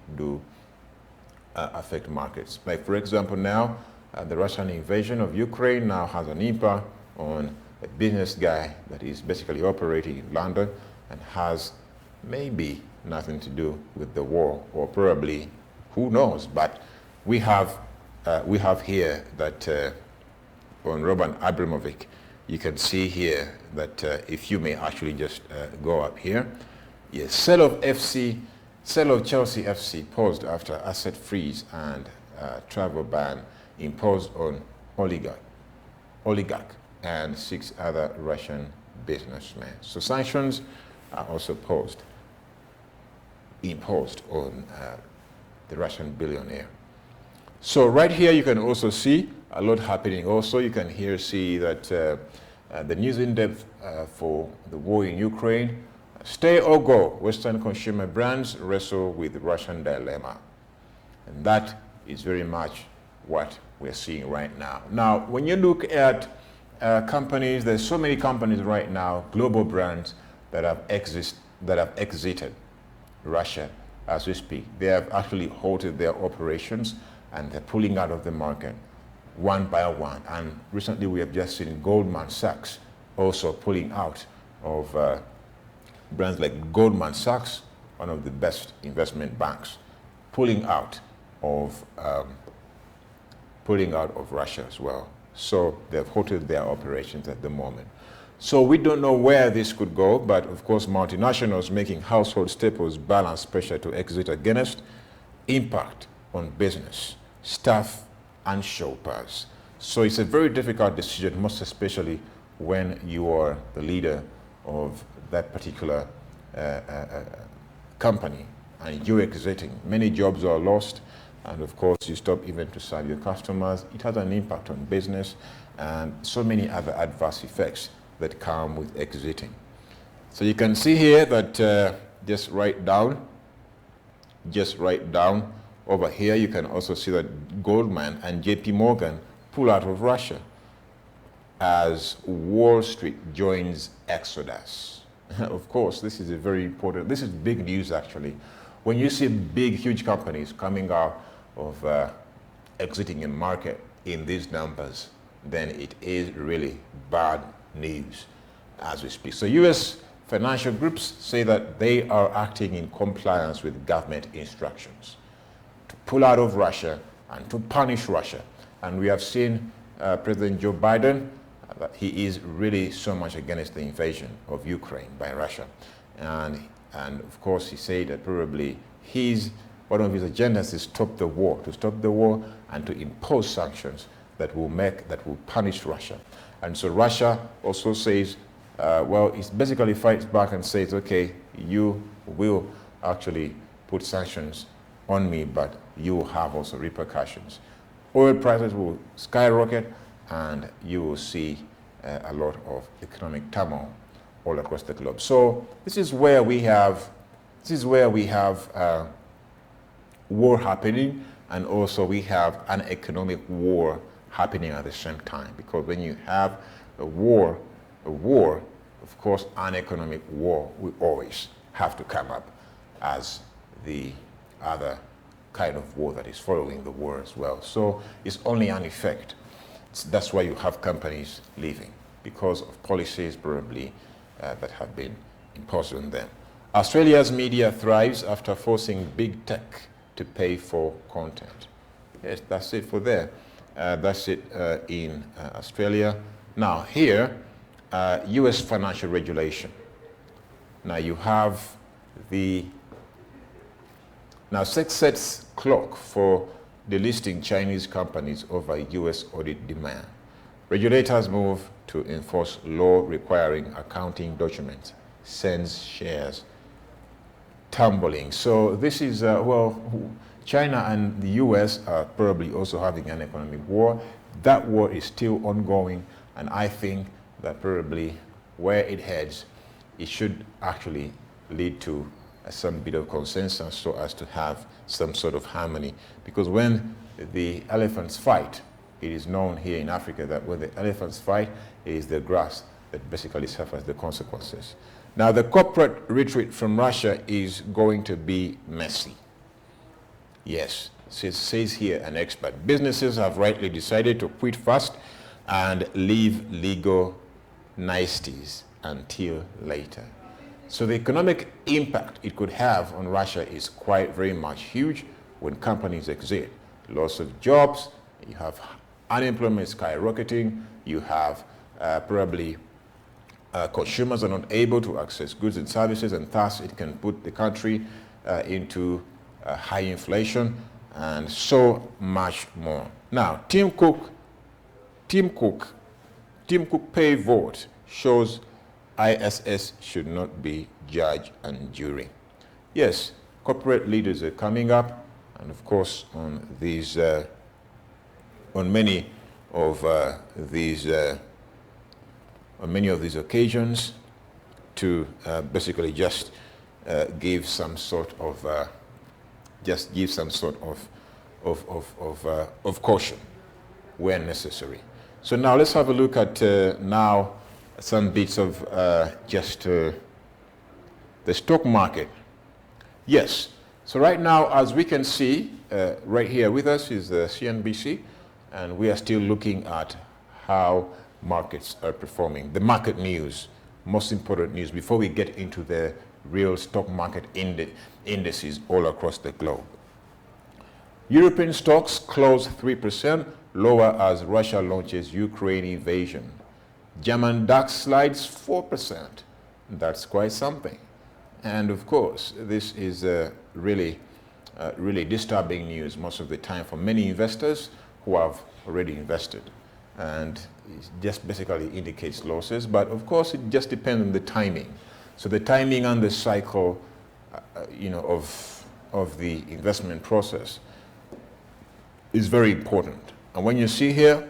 Speaker 1: affect markets. Like, for example, now the Russian invasion of Ukraine now has an impact on a business guy that is basically operating in London, and has maybe nothing to do with the war, or probably, who knows, but we have here that on Roman Abramovich, you can see here that if you may actually just go up here, yes, sale of Chelsea FC paused after asset freeze and travel ban imposed on oligarch and 6 other Russian businessmen. So sanctions are also imposed on the Russian billionaire. So right here you can also see a lot happening. Also you can here see that the news in depth for the war in Ukraine, stay or go, Western consumer brands wrestle with Russian dilemma. And that is very much what we're seeing right now. Now, when you look at companies, there's so many companies right now, global brands that have exited Russia as we speak. They have actually halted their operations and they're pulling out of the market one by one. And recently we have just seen Goldman Sachs also pulling out of brands like Goldman Sachs, one of the best investment banks, pulling out of Russia as well. So they've halted their operations at the moment. So we don't know where this could go, but of course multinationals making household staples balance pressure to exit against impact on business, staff, and shoppers. So it's a very difficult decision, most especially when you are the leader of that particular company and you're exiting. Many jobs are lost, and of course you stop even to serve your customers. It has an impact on business and so many other adverse effects that come with exiting. So you can see here that just write down over here, you can also see that Goldman and JP Morgan pull out of Russia as Wall Street joins Exodus. Of course, this is a very important, this is big news actually. When you see big, huge companies coming out of exiting a market in these numbers, then it is really bad news as we speak. So US financial groups say that they are acting in compliance with government instructions to pull out of Russia and to punish Russia. And we have seen President Joe Biden, that he is really so much against the invasion of Ukraine by Russia. And of course he said that probably one of his agendas is to stop the war and to impose sanctions that will punish Russia. And so Russia also says, well, it basically fights back and says, okay, you will actually put sanctions on me, but you will have also repercussions. Oil prices will skyrocket, and you will see a lot of economic turmoil all across the globe. So this is where we have war happening, and also we have an economic war happening at the same time. Because when you have a war, of course, an economic war will always have to come up as the other kind of war that is following the war as well. So it's only an effect. That's why you have companies leaving, because of policies probably that have been imposed on them. Australia's media thrives after forcing big tech to pay for content. Yes, that's it for there. That's it in Australia. Now here, US financial regulation. Now you have now SEC sets clock for delisting Chinese companies over US audit demand. Regulators move to enforce law requiring accounting documents, sends shares tumbling. So this is, well, China and the US are probably also having an economic war. That war is still ongoing, and I think that probably where it heads, it should actually lead to some bit of consensus so as to have some sort of harmony. Because when the elephants fight, it is known here in Africa that when the elephants fight, it is the grass that basically suffers the consequences. Now, the corporate retreat from Russia is going to be messy. Yes, says here an expert. Businesses have rightly decided to quit fast and leave legal niceties until later. So the economic impact it could have on Russia is quite very much huge when companies exit. Loss of jobs, you have unemployment skyrocketing, you have probably consumers are not able to access goods and services, and thus it can put the country into high inflation and so much more. Now, Tim Cook pay vote shows ISS should not be judge and jury. Yes, corporate leaders are coming up, and of course on these, on many of these occasions, to basically just give some sort of of caution where necessary. So now let's have a look at now some bits of just the stock market. Yes, so right now, as we can see, right here with us is CNBC, and we are still looking at how markets are performing. The market news, most important news, before we get into the real stock market indices all across the globe. European stocks closed 3% lower as Russia launches Ukraine invasion. German DAX slides 4%. That's quite something. And of course, this is really disturbing news most of the time for many investors who have already invested. And it just basically indicates losses, but of course it just depends on the timing. So the timing and the cycle, of the investment process is very important. And when you see here,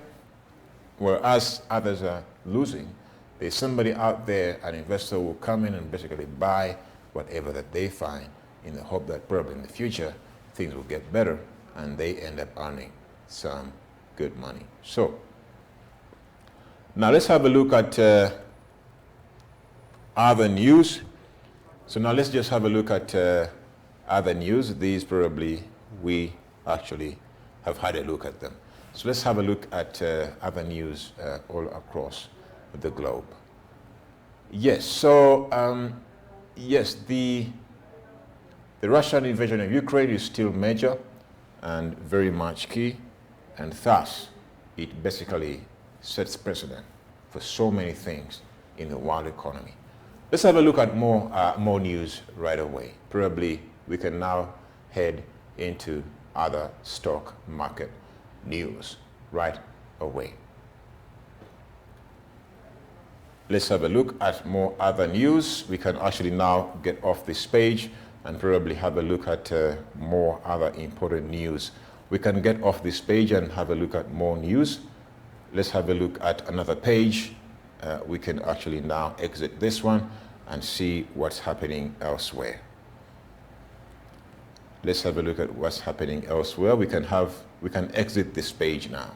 Speaker 1: whereas others are losing, there's somebody out there, an investor will come in and basically buy whatever that they find in the hope that probably in the future things will get better and they end up earning some good money. So now let's have a look at other news. So now let's just have a look at other news. These probably we actually have had a look at them. So let's have a look at other news all across the globe. Yes, so yes, the Russian invasion of Ukraine is still major and very much key, and thus it basically sets precedent for so many things in the world economy. Let's have a look at more news right away. Probably we can now head into other stock market news right away. Let's have a look at more other news. We can actually now get off this page and probably have a look at more other important news. We can get off this page and have a look at more news. Let's have a look at another page. We can actually now exit this one and see what's happening elsewhere. Let's have a look at what's happening elsewhere. We can exit this page now.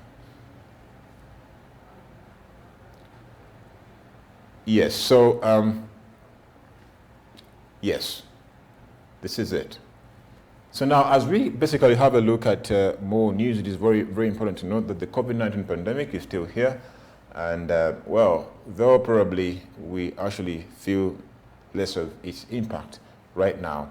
Speaker 1: Yes, so yes, this is it. So now as we basically have a look at more news, it is very, very important to note that the COVID-19 pandemic is still here. And well, though probably we actually feel less of its impact right now,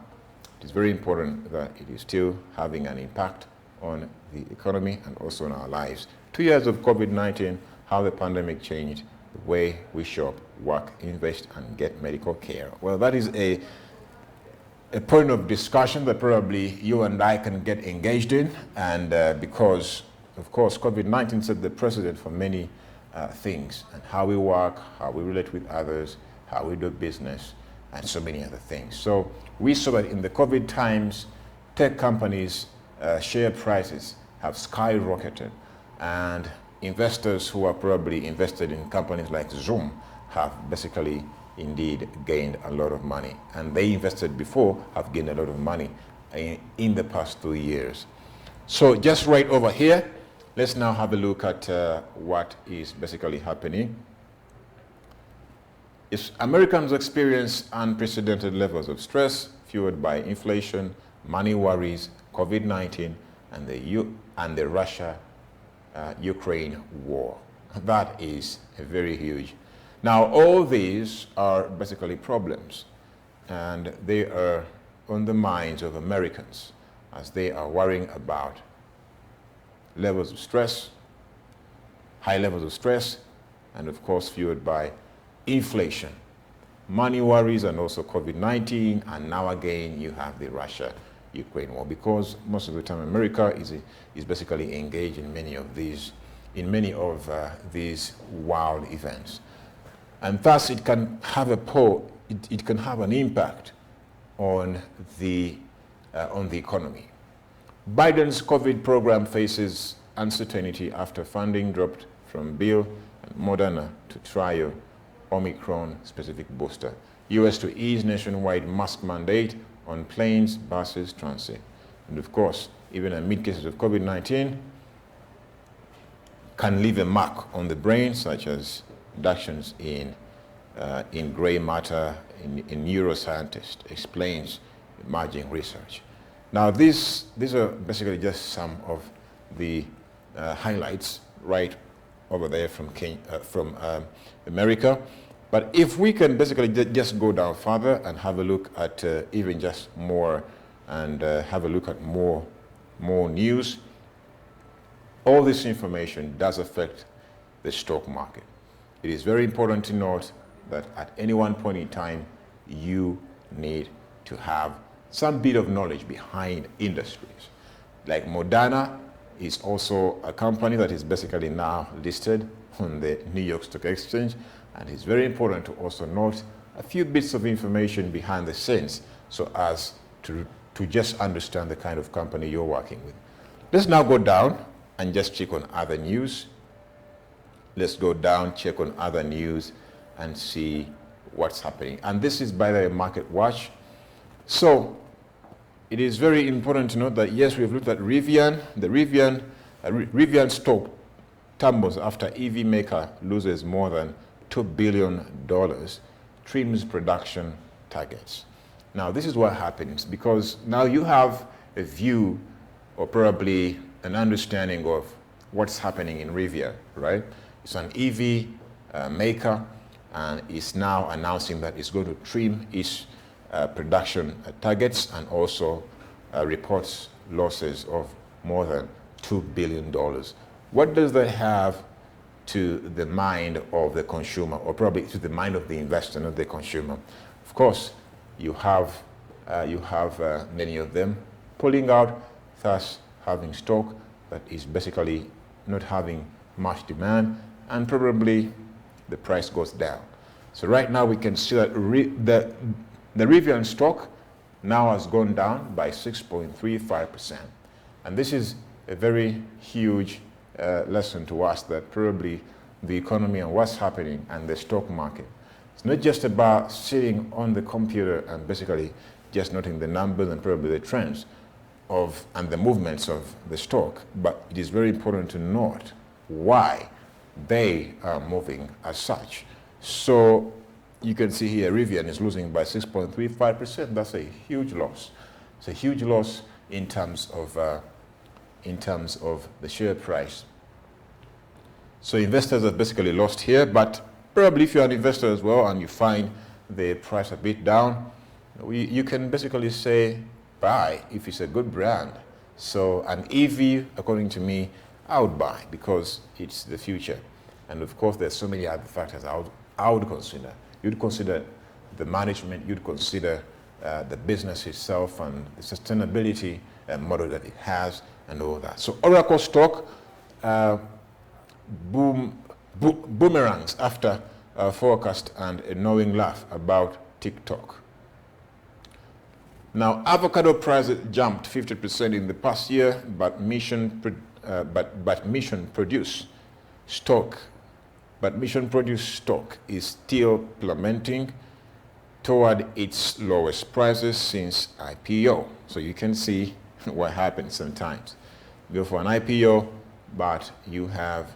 Speaker 1: it is very important that it is still having an impact on the economy and also on our lives. 2 years of COVID-19, how the pandemic changed the way we shop, work, invest, and get medical care. Well, that is a point of discussion that probably you and I can get engaged in, and because, of course, COVID-19 set the precedent for many things, and how we work, how we relate with others, how we do business, and so many other things. So we saw that in the COVID times, tech companies' share prices have skyrocketed, and investors who are probably invested in companies like Zoom have basically indeed gained a lot of money, and they invested before have gained a lot of money in the past 2 years. So just right over here, let's now have a look at what is basically happening. If Americans experience unprecedented levels of stress fueled by inflation, money worries, COVID-19, and the Russia-Ukraine war. That is very huge. Now, all these are basically problems and they are on the minds of Americans as they are worrying about levels of stress, high levels of stress, and of course fueled by inflation, money worries, and also COVID-19, and now again you have the Russia-Ukraine war, because most of the time America is basically engaged in many of these wild events, and thus it can have it can have an impact on the economy. Biden's COVID program faces uncertainty after funding dropped from Bill and Moderna to trial Omicron-specific booster. U.S. to ease nationwide mask mandate on planes, buses, transit. And of course, even amid cases of COVID-19 can leave a mark on the brain, such as reductions in gray matter in neuroscientist explains emerging research. Now, these are basically just some of the highlights right over there from America. But if we can basically just go down further and have a look at even just more, and have a look at more news, all this information does affect the stock market. It is very important to note that at any one point in time, you need to have some bit of knowledge behind industries. Like Moderna is also a company that is basically now listed on the New York Stock Exchange, and it's very important to also note a few bits of information behind the scenes so as to just understand the kind of company you're working with. Let's now go down and just check on other news. Let's go down, check on other news, and see what's happening. And this is by the Market Watch. So it is very important to note that yes, we've looked at Rivian. The Rivian stock tumbles after EV maker loses more than $2 billion, trims production targets. Now this is what happens, because now you have a view or probably an understanding of what's happening in Rivian, right? It's an EV maker, and it's now announcing that it's going to trim its production targets, and also reports losses of more than $2 billion. What does that have to the mind of the consumer, or probably to the mind of the investor, not the consumer? Of course, you have many of them pulling out, thus having stock that is basically not having much demand, and probably the price goes down. So right now we can see that the Rivian stock now has gone down by 6.35%. And this is a very huge lesson to us, that probably the economy and what's happening and the stock market, it's not just about sitting on the computer and basically just noting the numbers and probably the trends and the movements of the stock, but it is very important to note why they are moving as such. So you can see here Rivian is losing by 6.35%. That's a huge loss. It's a huge loss in terms of the share price. So investors have basically lost here, but probably if you're an investor as well and you find the price a bit down, you can basically say buy if it's a good brand. So an EV, according to me, I would buy because it's the future. And of course, there's so many other factors I would consider. You'd consider the management, you'd consider the business itself and the sustainability model that it has and all that. So Oracle stock boomerangs after a forecast and a knowing laugh about TikTok. Now, avocado prices jumped 50% in the past year, but mission produce stock is still plummeting toward its lowest prices since IPO. So you can see what happens sometimes. You go for an IPO, but you have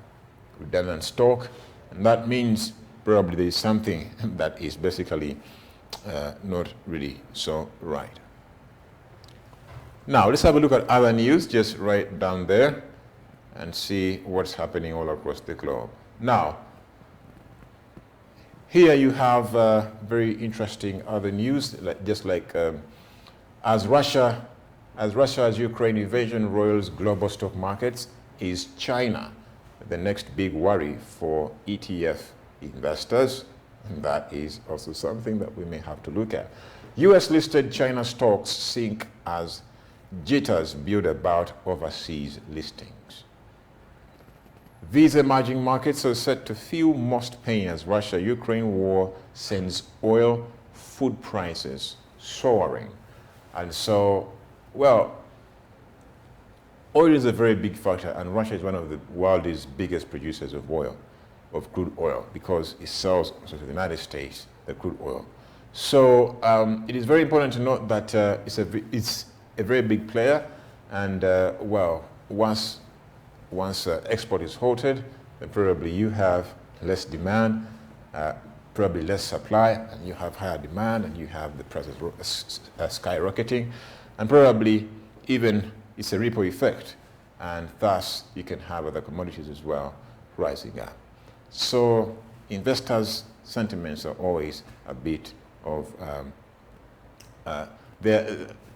Speaker 1: redundant stock, and that means probably there is something that is basically not really so right. Now let's have a look at other news just right down there and see what's happening all across the globe. Now, Here you have very interesting other news, just like as Russia's Ukraine invasion roils global stock markets, is China the next big worry for ETF investors? And that is also something that we may have to look at. US-listed China stocks sink as jitters build about overseas listings. These emerging markets are set to feel most pain as Russia-Ukraine war sends oil, food prices soaring. And so, well, oil is a very big factor, and Russia is one of the world's biggest producers of oil, of crude oil, because it sells also to the United States, the crude oil. So it is very important to note that it's a very big player, and well, once export is halted, then probably you have less demand, probably less supply, and you have higher demand, and you have the prices skyrocketing, and probably even it's a ripple effect, and thus you can have other commodities as well rising up. So investors' sentiments are always a bit of,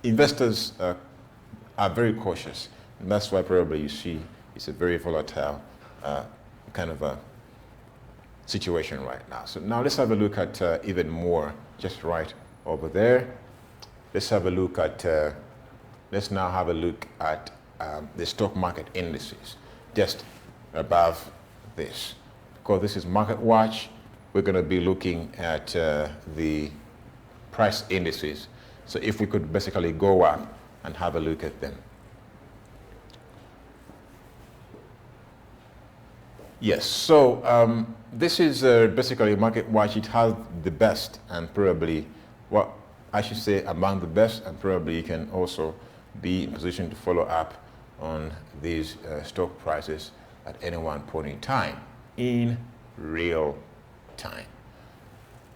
Speaker 1: investors are very cautious, and that's why probably you see it's a very volatile kind of a situation right now. So now let's have a look at even more, just right over there. Let's have a look at, let's now have a look at the stock market indices, just above this. Because this is Market Watch, we're going to be looking at the price indices. So if we could basically go up and have a look at them. Yes, so this is basically Market Watch. It has the best, and probably, well, I should say among the best, and probably you can also be in position to follow up on these stock prices at any one point in time, in real time.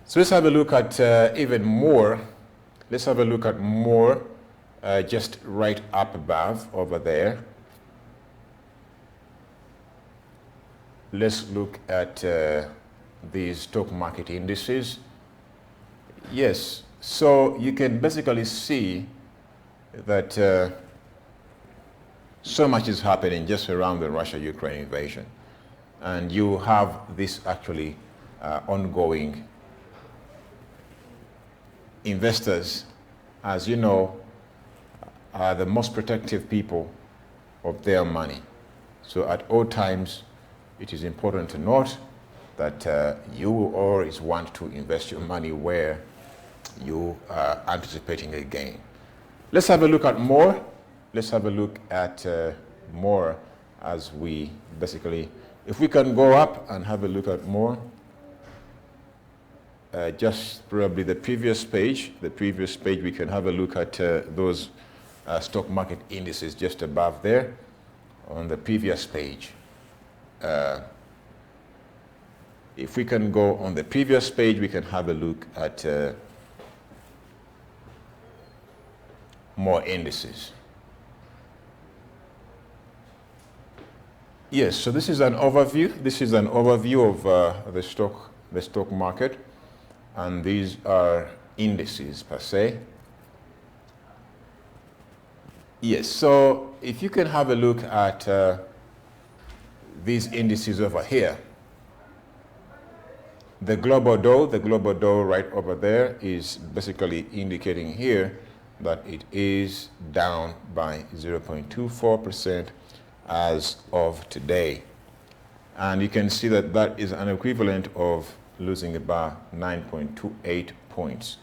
Speaker 1: So let's have a look at even more. Let's have a look at more, just right up above over there. Let's look at these stock market indices. Yes, so you can basically see that so much is happening just around the Russia-Ukraine invasion. And you have this actually ongoing. Investors, as you know, are the most protective people of their money. So at all times, it is important to note that you always want to invest your money where you are anticipating a gain. Let's have a look at more. Let's have a look at more as we basically, if we can go up and have a look at more, just probably the previous page, we can have a look at those stock market indices just above there on the previous page. If we can go on the previous page, we can have a look at more indices. Yes, so this is an overview. This is an overview of the stock market, and these are indices per se. Yes, so if you can have a look at these indices over here, the global Dow right over there is basically indicating here that it is down by 0.24% as of today. And you can see that that is an equivalent of losing about 9.28 points.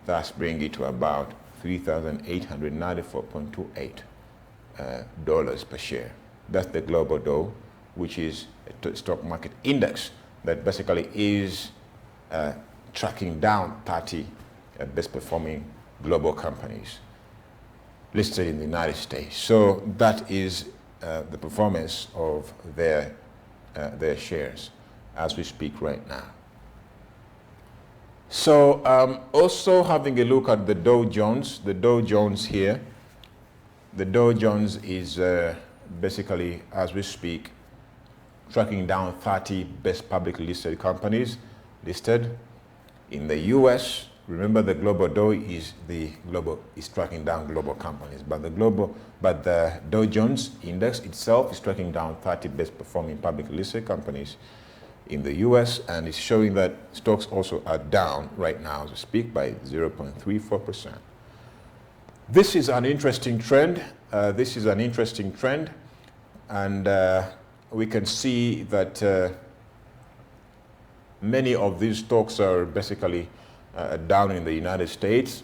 Speaker 1: Thus bringing it to about $3,894.28 dollars per share. That's the global Dow, which is a stock market index that basically is tracking down 30 best performing global companies listed in the United States. So that is the performance of their shares as we speak right now. So also having a look at the Dow Jones, here, the Dow Jones is basically, as we speak, tracking down 30 best publicly listed companies listed. In the US, remember the global Dow is tracking down global companies, but the Dow Jones index itself is tracking down 30 best performing publicly listed companies in the US, and it's showing that stocks also are down right now as we speak by 0.34%. This is an interesting trend. And we can see that many of these stocks are basically down in the United States,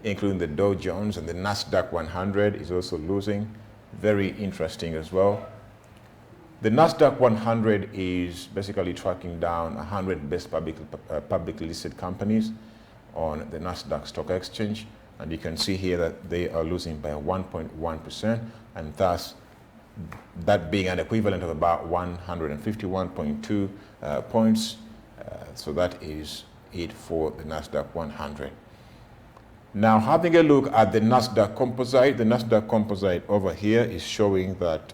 Speaker 1: including the Dow Jones, and the NASDAQ 100 is also losing. Very interesting as well. The NASDAQ 100 is basically tracking down 100 best publicly listed companies on the NASDAQ Stock Exchange. And you can see here that they are losing by 1.1%, and thus that being an equivalent of about 151.2 points. So that is it for the NASDAQ 100. Now, having a look at the NASDAQ Composite, the NASDAQ Composite over here is showing that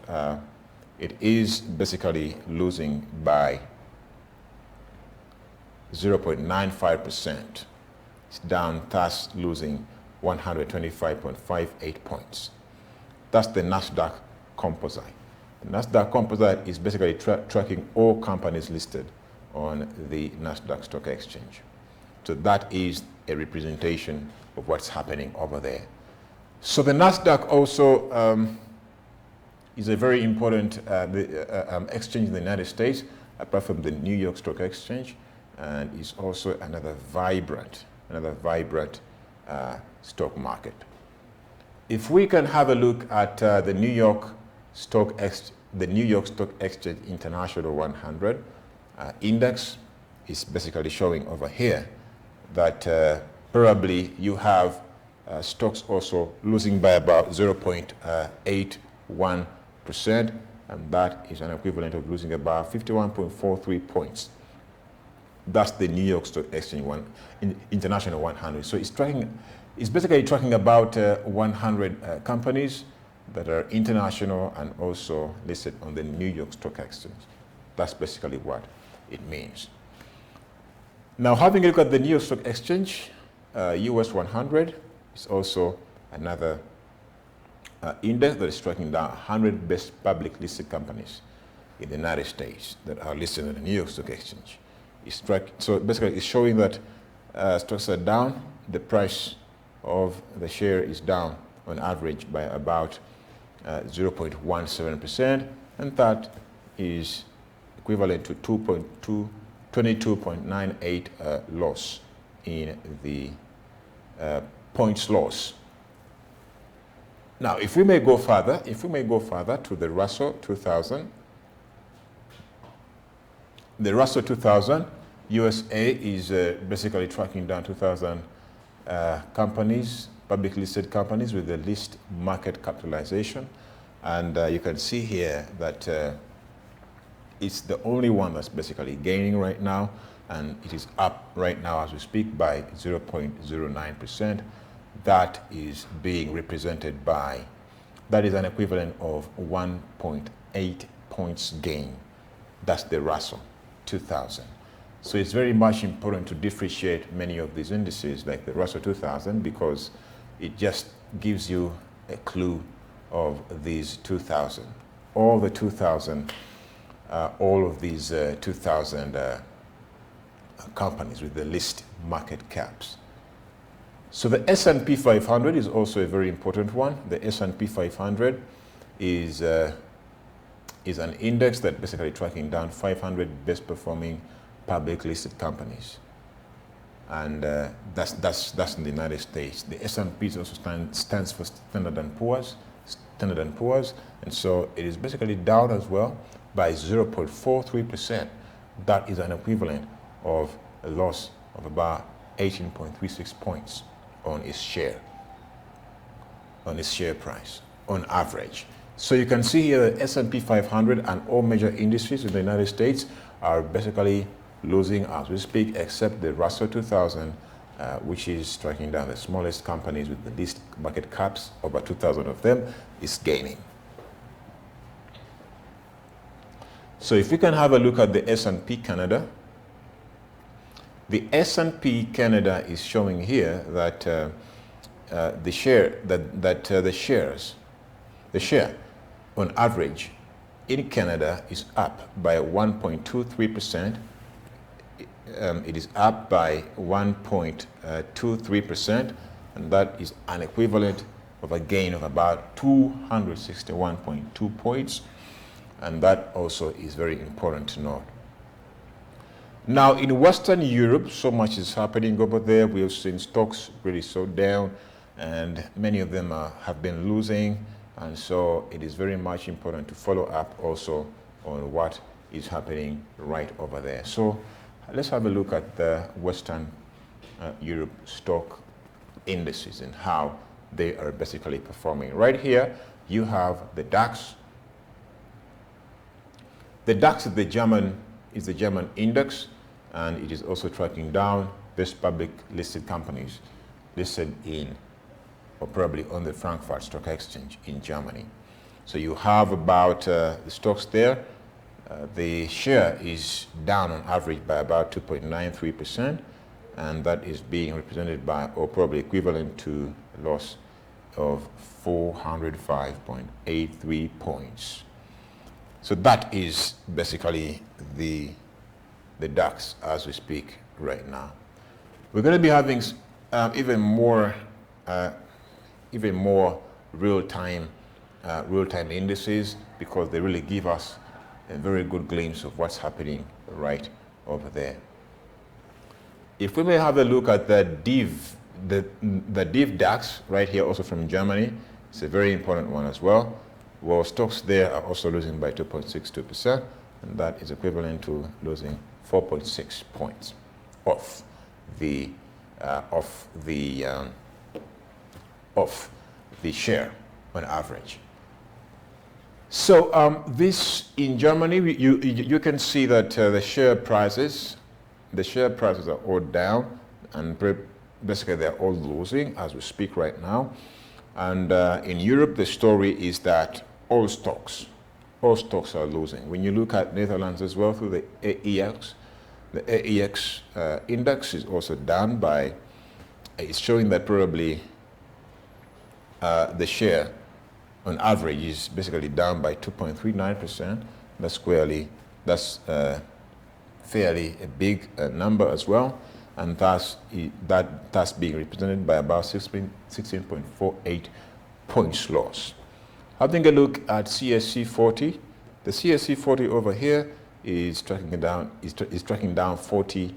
Speaker 1: it is basically losing by 0.95%. It's down, thus losing 125.58 points. That's the NASDAQ Composite. The NASDAQ Composite is basically tracking all companies listed on the NASDAQ Stock Exchange. So that is a representation of what's happening over there. So the NASDAQ also is a very important exchange in the United States, apart from the New York Stock Exchange, and is also another vibrant stock market. If we can have a look at the New York Stock Exchange International 100 index, is basically showing over here that probably you have stocks also losing by about 0.81%, and that is an equivalent of losing about 51.43 points. That's the New York Stock Exchange International 100. So it's basically tracking about 100 companies that are international and also listed on the New York Stock Exchange. That's basically what it means. Now, having a look at the New York Stock Exchange, US 100 is also another index that is tracking down 100 best public listed companies in the United States that are listed on the New York Stock Exchange. So basically it's showing that stocks are down, the price of the share is down on average by about 0.17%, and that is equivalent to 22.98 loss in the points loss. Now, if we may go further to the Russell 2000, the Russell 2000 USA is basically tracking down 2,000 companies, publicly listed companies with the least market capitalization, and you can see here that it's the only one that's basically gaining right now, and it is up right now as we speak by 0.09%. That is being represented by, that is an equivalent of 1.8 points gain. That's the Russell 2000. So it's very much important to differentiate many of these indices like the Russell 2000, because it just gives you a clue of these 2000. All of these 2000 companies with the least market caps. So the S&P 500 is also a very important one. The S&P 500 is an index that basically tracking down 500 best performing public listed companies, and that's in the United States. The S&P also stands for Standard & Poor's, and so it is basically down as well by 0.43%. That is an equivalent of a loss of about 18.36 points on its share price on average. So you can see here that S&P 500 and all major indices in the United States are basically losing as we speak, except the Russell 2000, which is striking down the smallest companies with the least market caps, over 2,000 of them, is gaining. So if we can have a look at the S&P Canada, The S&P Canada is showing here that the share on average in Canada is up by 1.23%. It is up by 1.23%, and that is an equivalent of a gain of about 261.2 points, and that also is very important to note. Now, in Western Europe, so much is happening over there. We have seen stocks really so down, and many of them have been losing, and so it is very much important to follow up also on what is happening right over there. So let's have a look at the Western Europe stock indices and how they are basically performing. Right here, you have the DAX. The DAX is the German index, and it is also tracking down best public listed companies listed in or probably on the Frankfurt Stock Exchange in Germany. So you have about the stocks there. The share is down on average by about 2.93%, and that is being represented by, or probably equivalent to, a loss of 405.83 points. So that is basically the DAX as we speak right now. We're going to be having even more real-time indices, because they really give us a very good glimpse of what's happening right over there. If we may have a look at the DIV DAX right here, also from Germany, it's a very important one as well. Well, stocks there are also losing by 2.62%, and that is equivalent to losing 4.6 points off the share on average. So this in Germany, you can see that the share prices are all down, and basically they're all losing as we speak right now. And in Europe, the story is that all stocks are losing. When you look at Netherlands as well through the AEX index is also down by, it's showing that probably the share on average is basically down by 2.39%. That's fairly a big number as well, and that's being represented by about 16.48 points loss. Having a look at CAC 40, the CAC 40 over here is tracking down 40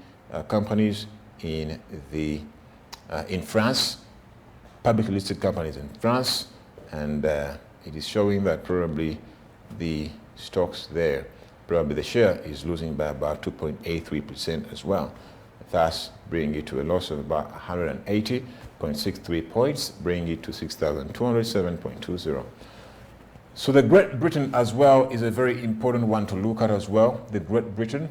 Speaker 1: companies in France, publicly listed companies in France, and it is showing that probably the stocks there, probably the share is losing by about 2.83% as well, thus bringing it to a loss of about 180.63 points, bringing it to 6,207.20. So the Great Britain as well is a very important one to look at as well, the Great Britain.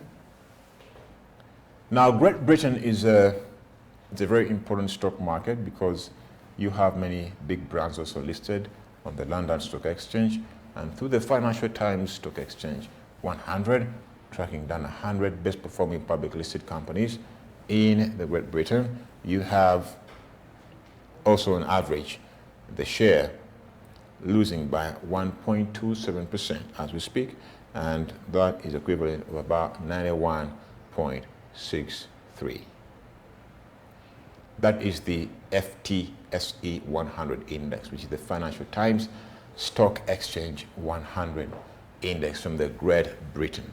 Speaker 1: Now, Great Britain is it's a very important stock market, because you have many big brands also listed on the London Stock Exchange and through the Financial Times Stock Exchange 100, tracking down 100 best performing public listed companies in the Great Britain. You have also on average the share losing by 1.27% as we speak, and that is equivalent of about 91.63. That is the FTSE 100 index, which is the Financial Times Stock Exchange 100 index from the Great Britain.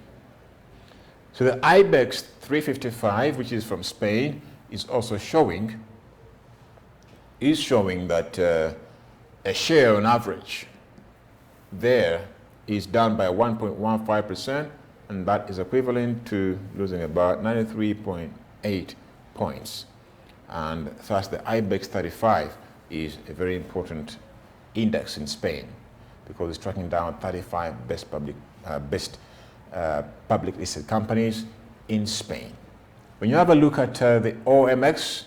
Speaker 1: So the IBEX 355, which is from Spain, is also showing that a share on average there is down by 1.15%, and that is equivalent to losing about 93.8 points. And thus the IBEX 35 is a very important index in Spain, because it's tracking down 35 best public listed companies in Spain. When you have a look at the OMX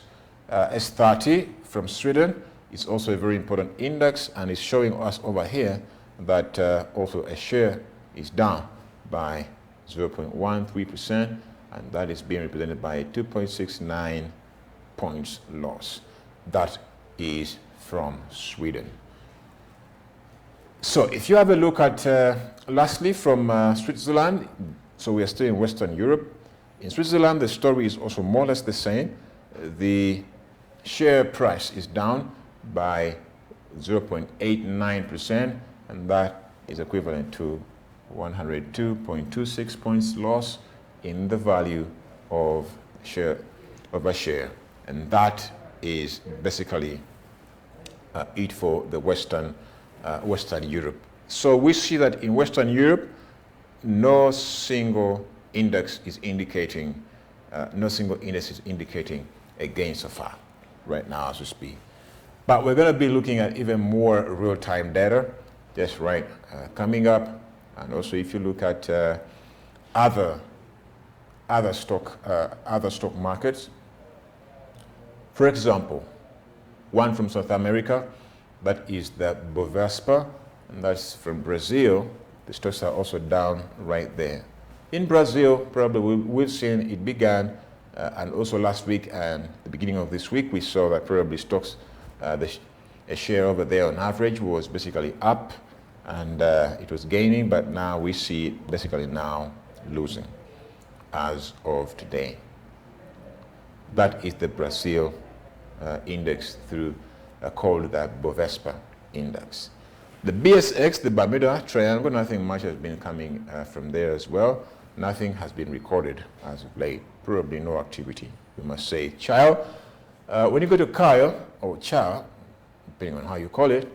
Speaker 1: S30 from Sweden, it's also a very important index, and it's showing us over here that also a share is down by 0.13%, and that is being represented by a 2.69 points loss. That is from Sweden. So if you have a look at, lastly, from Switzerland, so we are still in Western Europe. In Switzerland, the story is also more or less the same. The share price is down by 0.89%, and that is equivalent to 102.26 points loss in the value of a share. And that is basically it for the Western Europe. So we see that in Western Europe, no single index is indicating a gain so far right now as we speak. But we're going to be looking at even more real-time data just coming up. And also if you look at other stock markets, for example, one from South America, that is the Bovespa, and that's from Brazil. The stocks are also down right there. In Brazil, probably we've seen it began, and also last week and the beginning of this week, we saw that probably stocks, a share over there on average was basically up, and it was gaining, but now we see it basically now losing as of today. That is the Brazil index called the Bovespa index. The BSX, the Bermuda Triangle, nothing much has been coming from there as well. Nothing has been recorded as of late. Probably no activity, we must say. Chile, when you go to Kyle, or Chile, depending on how you call it,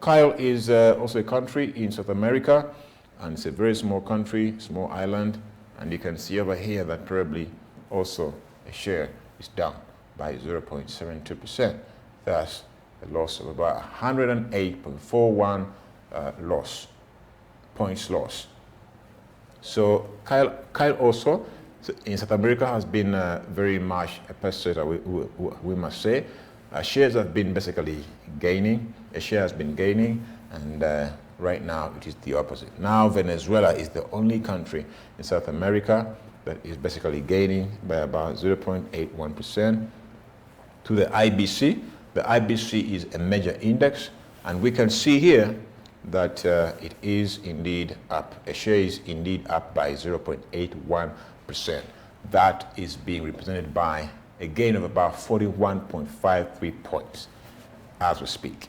Speaker 1: Kyle is also a country in South America, and it's a very small country, small island, and you can see over here that probably also a share is down by 0.72%. That's a loss of about 108.41 points loss. So Kyle also in South America has been very much a persecutor, we must say. Shares have been basically gaining. A share has been gaining, and right now it is the opposite. Now Venezuela is the only country in South America that is basically gaining by about 0.81% to the IBC. The IBC is a major index, and we can see here that it is indeed up. A share is indeed up by 0.81%. That is being represented by a gain of about 41.53 points as we speak.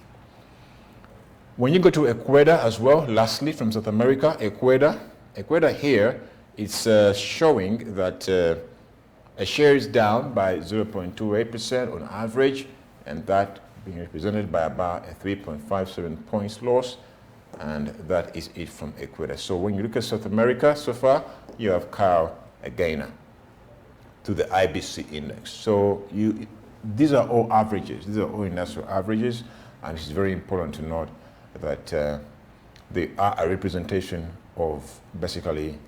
Speaker 1: When you go to Ecuador as well, lastly from South America, Ecuador here, it's showing that a share is down by 0.28% on average, and that being represented by about a 3.57 points loss, and that is it from Ecuador. So when you look at South America so far, you have Kyle a gainer to the IBC index. So these are all averages. These are all industrial averages, and it's very important to note that they are a representation of basically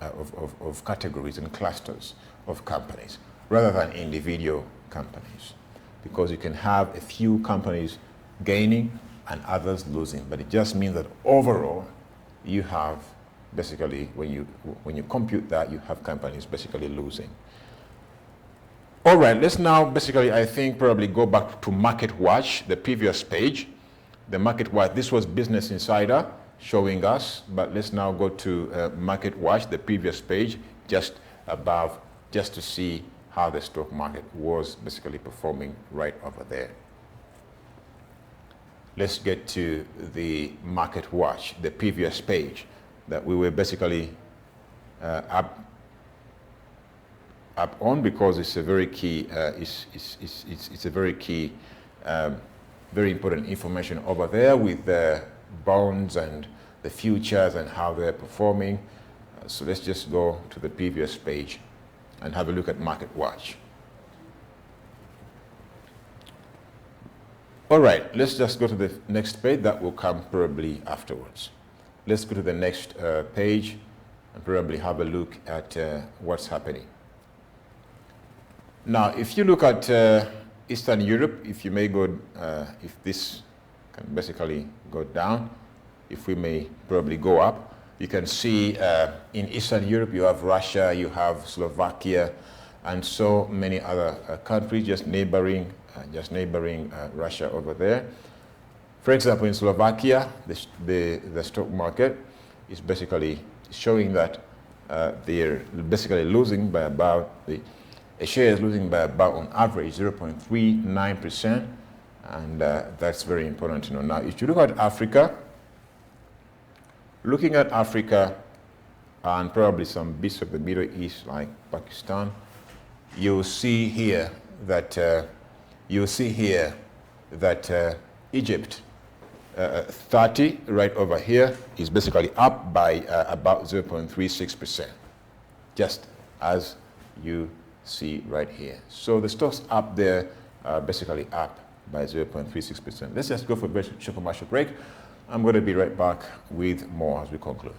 Speaker 1: of categories and clusters of companies rather than individual companies, because you can have a few companies gaining and others losing, but it just means that overall you have basically, when you compute that, you have companies basically losing. All right, let's now basically, I think, probably go back to Market Watch, the previous page. The Market Watch, this was Business Insider showing us, but let's now go to Market Watch, the previous page, just above, just to see how the stock market was basically performing right over there. Let's get to the Market Watch, the previous page that we were basically up on, because it's a very key, it's a very key, very important information over there with the bonds and the futures and how they're performing. So let's just go to the previous page and have a look at Market Watch. All right, let's just go to the next page. That will come probably afterwards. Let's go to the next page and probably have a look at what's happening. Now, if you look at Eastern Europe, if you may go, if this can basically go down, if we may probably go up, You can see in Eastern Europe, you have Russia, you have Slovakia, and so many other countries just neighboring Russia over there. For example, in Slovakia, the stock market is basically showing that they're basically losing by about, a share is losing by about on average 0.39%, and that's very important to know. Now, if you look at Africa, and probably some bits of the Middle East like Pakistan, you'll see here that Egypt 30 right over here is basically up by about 0.36%, just as you see right here. So the stocks up there are basically up by 0.36%. Let's just go for a short commercial break. I'm going to be right back with more as we conclude.